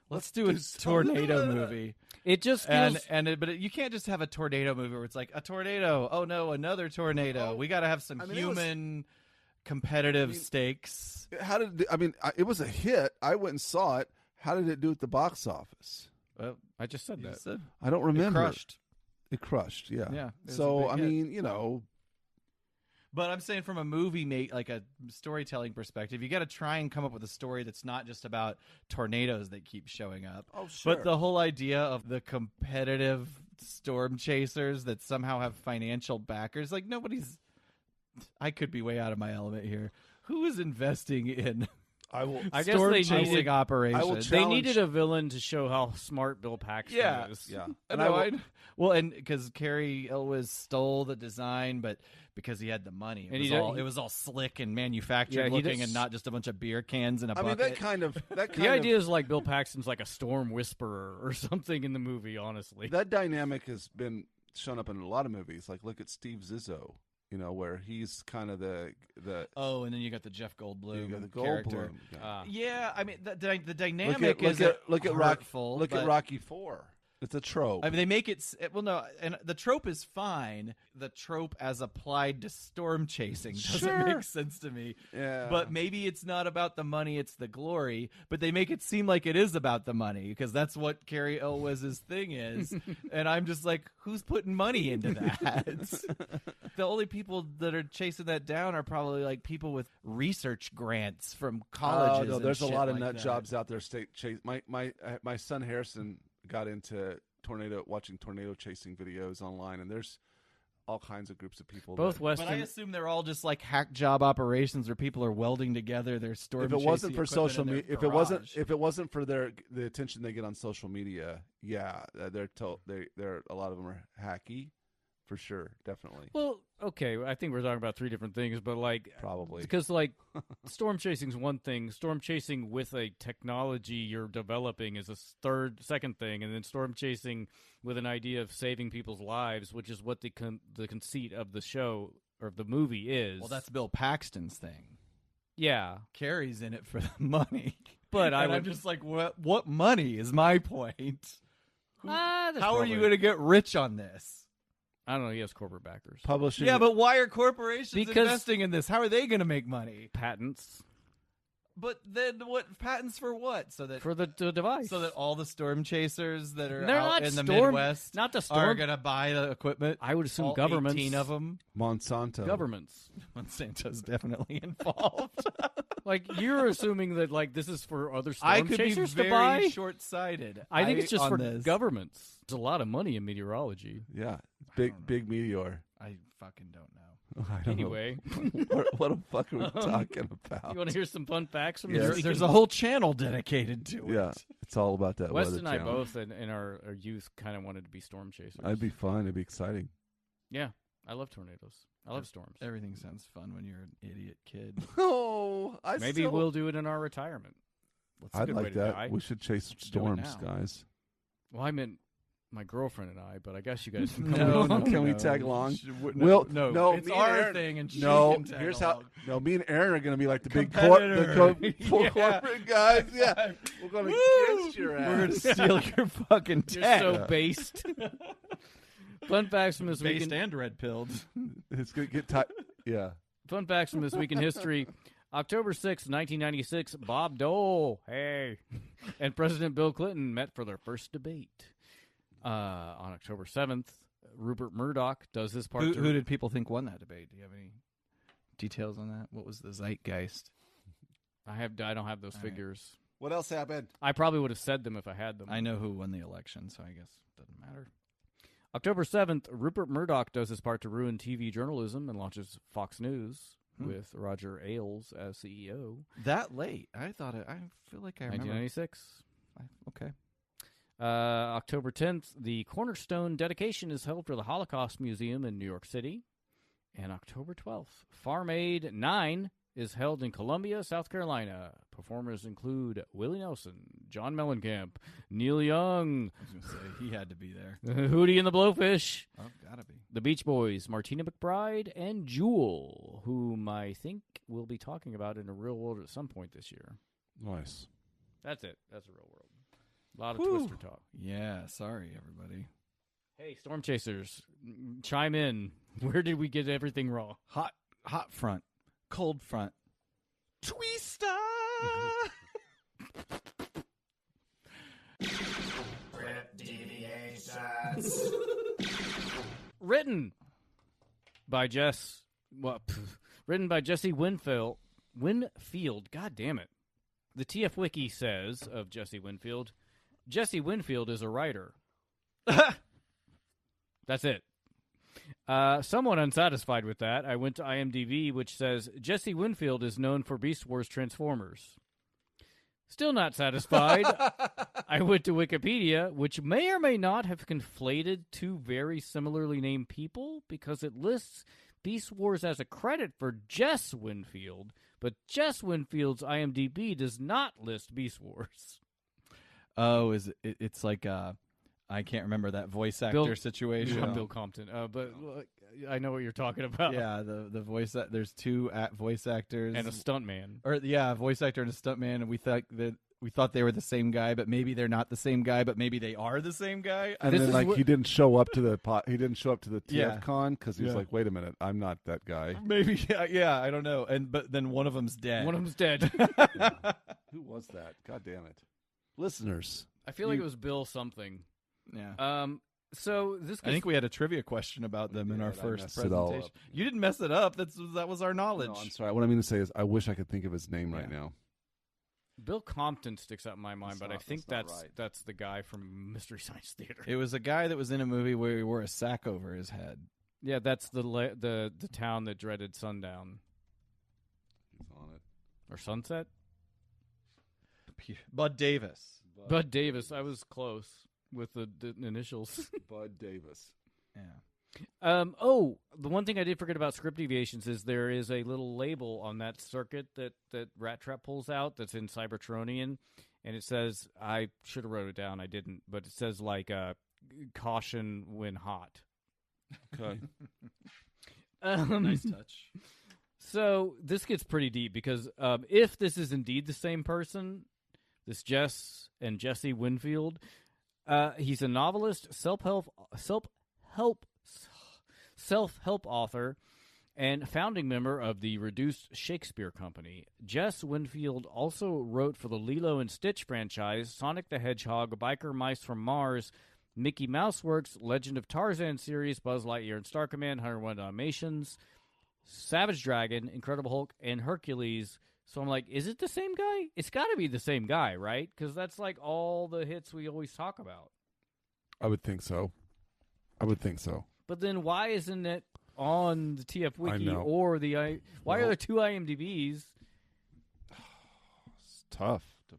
Let's do a tornado movie." It just feels... But you can't just have a tornado movie where it's like a tornado. Oh no, another tornado. We got to have some human competitive stakes. How did it was a hit. I went and saw it. How did it do at the box office? Well, I just said that. I don't remember. It crushed. It crushed. Yeah. Yeah. It was So a big hit. But I'm saying from a movie like a storytelling perspective, you got to try and come up with a story that's not just about tornadoes that keep showing up. Oh, sure. But the whole idea of the competitive storm chasers that somehow have financial backers, like nobody's. I could be way out of my element here. Who is investing in I will. I guess storm they chasing needed, operation. I will they challenge- needed a villain to show how smart Bill Paxton Yeah. is. Yeah, And and because Carrie Elwes stole the design, but because he had the money, And it was all slick and manufactured Yeah, he looking, does- and not just a bunch of beer cans in a I mean, bucket. The idea is like Bill Paxton's like a storm whisperer or something in the movie, honestly. that dynamic has been shown up in a lot of movies. Like, look at Steve Zissou, where he's kind of the Oh, and then you got the Jeff Goldblum you got the character. Goldblum guy. Yeah, I mean the dynamic Look is at hurtful. Look at but- Rocky 4. It's a trope. I mean, they make it well. No, and the trope is fine. The trope as applied to storm chasing doesn't Sure. make sense to me. Yeah. But maybe it's not about the money; it's the glory. But they make it seem like it is about the money because that's what Carrie Elwes' thing is. And I'm just like, who's putting money into that? The only people that are chasing that down are probably like people with research grants from colleges. no, and there's a shit lot of like nut that. jobs out there. State chase. My son Harrison got into watching tornado chasing videos online, and there's all kinds of groups of people. Both that, Western. But I assume they're all just like hack job operations where people are welding together their storm. if it wasn't chasing for social equipment media, in their garage. if it wasn't for the attention they get on social media, yeah, they're a lot of them are hacky, for sure, definitely, Well, okay, I think we're talking about three different things, but like probably. because like storm chasing's one thing, storm chasing with a technology you're developing is a second thing, and then storm chasing with an idea of saving people's lives, which is what the conceit of the show or of the movie is. Well, that's Bill Paxton's thing. yeah, Carrie's in it for the money. but I'm just like, what money is my point? that's How are probably- you going to get rich on this? I don't know. He has corporate backers, Publishing. Yeah, but why are corporations Because- investing in this? How are they going to make money? patents But then what patents for what? So that for the device. so that all the storm chasers that are They're out not in the storm- Midwest not the are storm. going to buy the equipment. I would assume all governments. 18 of them. Monsanto. Governments. Monsanto's definitely involved. Like you're assuming that like this is for other storm I could be chasers very to buy. short-sighted. I think it's just on for this. governments. There's a lot of money in meteorology. Yeah, big meteor. I fucking don't know. I don't Anyway, know. what the fuck are we talking about? you want to hear some fun facts from Yes. this week? There's a whole channel dedicated to it. Yeah, it's all about that Wes weather and I channel. both in our youth kind of wanted to be storm chasers. I'd be fun. It'd be exciting. Yeah, I love tornadoes. I love storms. Everything sounds fun when you're an idiot kid. Oh, Maybe we'll do it in our retirement. That's a I'd good way like to that. die. We should chase do it storms, now. guys. Well, I meant my girlfriend and I, but I guess you guys can come No, along. Can we tag along? No, no, it's me and our Aaron- thing, and she No, can tag here's along. how. No, me and Aaron are going to be like the big Competitor. corporate Yeah. guys. Yeah, we're going to Woo! kiss your We're ass. gonna steal your fucking You're tag. so based. Fun facts from this week. Based and red pilled. It's going to get tight. Yeah. Fun facts from this week in history. October 6, 1996, Bob Dole, hey, and President Bill Clinton met for their first debate. On October 7th, Rupert Murdoch does his part. Who did people think won that debate? Do you have any details on that? What was the zeitgeist? I don't have those All right. figures. What else happened? I probably would have said them if I had them. I know who won the election, so I guess it doesn't matter. October 7th, Rupert Murdoch does his part to ruin TV journalism and launches Fox News with Roger Ailes as CEO. That late? I thought it. I feel like I remember. 1996. Okay. October 10th, the Cornerstone dedication is held for the Holocaust Museum in New York City. And October 12th, Farm Aid 9 is held in Columbia, South Carolina. Performers include Willie Nelson, John Mellencamp, Neil Young, I was going to say, he had to be there. Hootie and the Blowfish, Oh, gotta be. the Beach Boys, Martina McBride, and Jewel, whom I think we'll be talking about in the real world at some point this year. Nice. That's it. That's the real world. A lot of Whew. Twister talk. Yeah, sorry, everybody. Hey, Storm Chasers, chime in. Where did we get everything wrong? Hot front. Cold front. Twister! Deviations. Written by Jesse Winfield. God damn it. The TF Wiki says of Jesse Winfield, Jesse Winfield is a writer. That's it. Somewhat unsatisfied with that, I went to IMDb, which says Jesse Winfield is known for Beast Wars Transformers. Still not satisfied. I went to Wikipedia, which may or may not have conflated two very similarly named people because it lists Beast Wars as a credit for Jess Winfield, but Jess Winfield's IMDb does not list Beast Wars. Oh, it's like I can't remember that voice actor situation. Bill Compton. But I know what you're talking about. Yeah, the voice. There's two voice actors and a stuntman. Or a voice actor and a stuntman, and we thought they were the same guy, but maybe they're not the same guy, but maybe they are the same guy. And then he didn't show up to the TF Con because he was Yeah. like, "Wait a minute, I'm not that guy." Maybe, yeah, I don't know. But then one of them's dead. One of them's dead. Who was that? God damn it, listeners! I feel like it was Bill something. Yeah. So this. I think we had a trivia question about them in our first messed it all presentation. up. You didn't mess it up. That was our knowledge. No, I'm sorry. What I mean to say is, I wish I could think of his name right now. Bill Compton sticks out in my mind, but I think that's not right. that's the guy from Mystery Science Theater. It was a guy that was in a movie where he wore a sack over his head. Yeah, that's the town that dreaded sundown He's on it. or sunset. Bud Davis. Bud Davis. I was close with the initials. Bud Davis. Yeah. The one thing I did forget about script deviations is there is a little label on that circuit that Rat Trap pulls out that's in Cybertronian, and it says, I should have wrote it down, I didn't, but it says like caution when hot. Okay. Nice touch. So this gets pretty deep because if this is indeed the same person, this Jess and Jesse Winfield, he's a novelist, self-help author, and founding member of the Reduced Shakespeare Company. Jess Winfield also wrote for the Lilo and Stitch franchise, Sonic the Hedgehog, Biker Mice from Mars, Mickey Mouse Works, Legend of Tarzan series, Buzz Lightyear and Star Command, 101 Dalmatians, Savage Dragon, Incredible Hulk, and Hercules. So I'm like, is it the same guy? It's got to be the same guy, right? Because that's like all the hits we always talk about. I would think so. But then why isn't it on the TF Wiki I know. or the why are there two IMDb's? It's tough to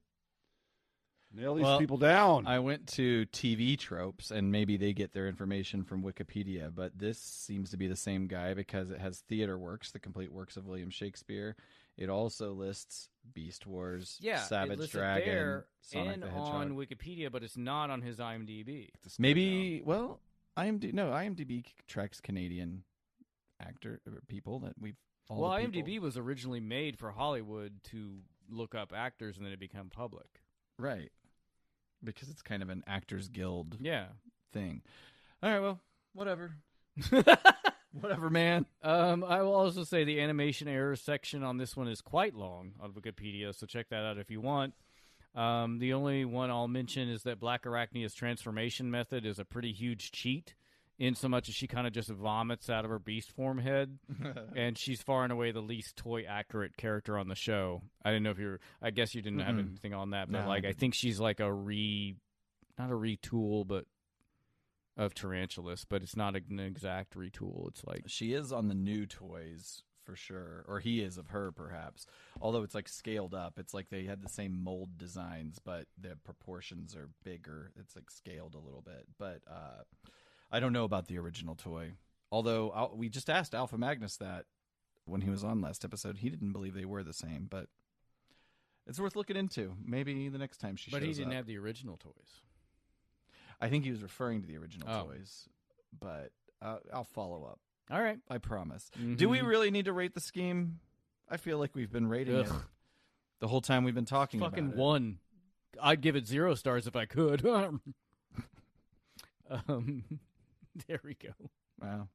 nail these people down. I went to TV Tropes, and maybe they get their information from Wikipedia, but this seems to be the same guy because it has Theater Works, the complete works of William Shakespeare. It also lists Beast Wars, Savage Dragon, there Sonic and the Hedgehog. on Wikipedia, but it's not on his IMDb. Maybe, IMDb tracks Canadian people that we've. Well, IMDb was originally made for Hollywood to look up actors, and then it became public. Right. Because it's kind of an Actors Guild thing. All right, well, whatever. Whatever, man. I will also say the animation errors section on this one is quite long on Wikipedia, so check that out if you want. The only one I'll mention is that Black Arachnia's transformation method is a pretty huge cheat, in so much as she kind of just vomits out of her beast form head, and she's far and away the least toy-accurate character on the show. I didn't know if I guess you didn't have anything on that, but I think she's like not a retool, but of Tarantulas, but it's not an exact retool. It's like she is on the new toys for sure, or he is of her perhaps. Although it's like scaled up, it's like they had the same mold designs, but the proportions are bigger. It's like scaled a little bit, but I don't know about the original toy. Although we just asked Alpha Magnus that when he was on last episode, he didn't believe they were the same, but it's worth looking into. Maybe the next time she shows up. But he didn't have the original toys. I think he was referring to the original toys, but I'll follow up. All right. I promise. Mm-hmm. Do we really need to rate the scheme? I feel like we've been rating it the whole time we've been talking about it. Fucking 1. I'd give it 0 stars if I could. There we go. Wow.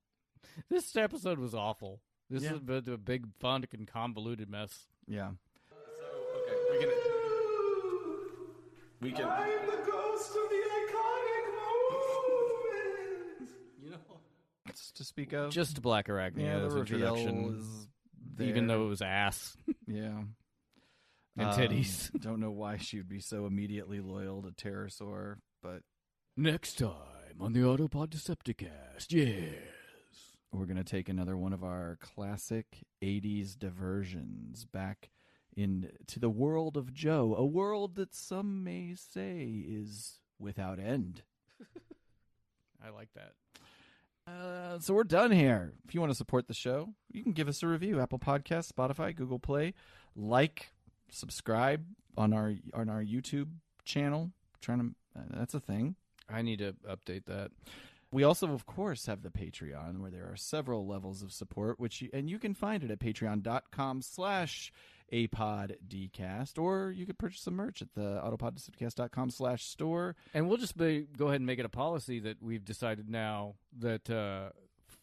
This episode was awful. This has been a big, fun, and convoluted mess. Yeah. So, okay, we can. I'm the ghost of the iconic moment. You know, to speak of. Just Black Arachnia the as reveal introduction, is even there. though it was ass Yeah. and titties. Don't know why she would be so immediately loyal to Pterosaur, but Next time on the Autopod Decepticast, yes. we're going to take another one of our classic 80s diversions back into the world of Joe, a world that some may say is without end. I like that. So we're done here. If you want to support the show, you can give us a review. Apple Podcasts, Spotify, Google Play. Like, subscribe on our YouTube channel. That's a thing. I need to update that. We also, of course, have the Patreon, where there are several levels of support, and you can find it at patreon.com/APODcast, or you could purchase some merch at the autopoddecepticast.com/store. And we'll just go ahead and make it a policy that we've decided now that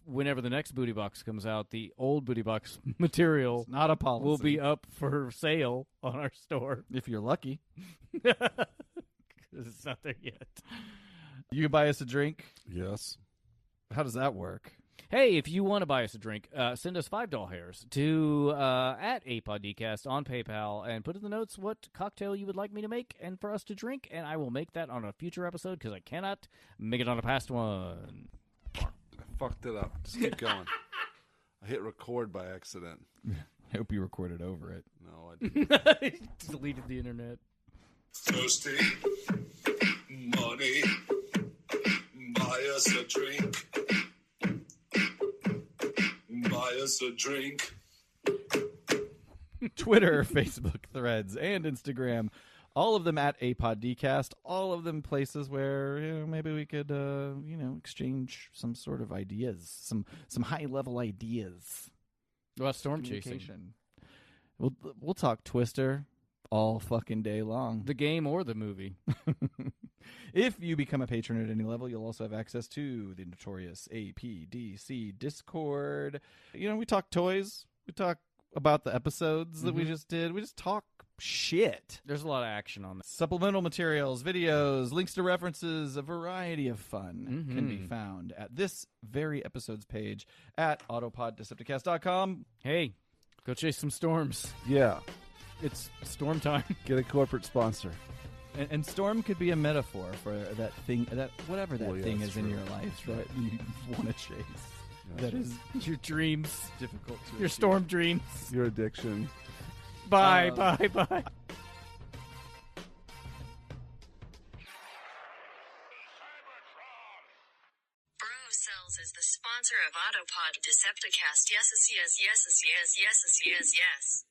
whenever the next Booty Box comes out, the old Booty Box material It's not a policy. will be up for sale on our store. If you're lucky. Because it's not there yet. You can buy us a drink. Yes. How does that work? Hey, if you want to buy us a drink, send us $5 hairs to at APODcast on PayPal and put in the notes what cocktail you would like me to make and for us to drink, and I will make that on a future episode because I cannot make it on a past one. I fucked it up. Just keep going. I hit record by accident. I hope you recorded over it. No, I didn't. Deleted the internet. Thirsty, money, buy us a drink. Buy us a drink. Twitter, Facebook, Threads, and Instagram. All of them at APODcast. All of them places where maybe we could, exchange some sort of ideas, some high-level ideas. What about storm chasing? Communication. We'll talk Twister all fucking day long. The game or the movie. If you become a patron at any level, you'll also have access to the notorious APDC Discord. We talk toys. We talk about the episodes that we just did. We just talk shit. There's a lot of action on that. Supplemental materials, videos, links to references, a variety of fun can be found at this very episode's page at autopoddecepticast.com. Hey, go chase some storms. Yeah. It's storm time. Get a corporate sponsor. And storm could be a metaphor for that thing, whatever that yeah, thing that's is in true. your life that you want to chase. That is Your dreams. difficult to Your achieve. storm dreams. Your addiction. Bye, Um, bye, bye. Cells is the sponsor of Autopod Decepticast. Yes, yes, yes, yes, yes, yes, yes, yes.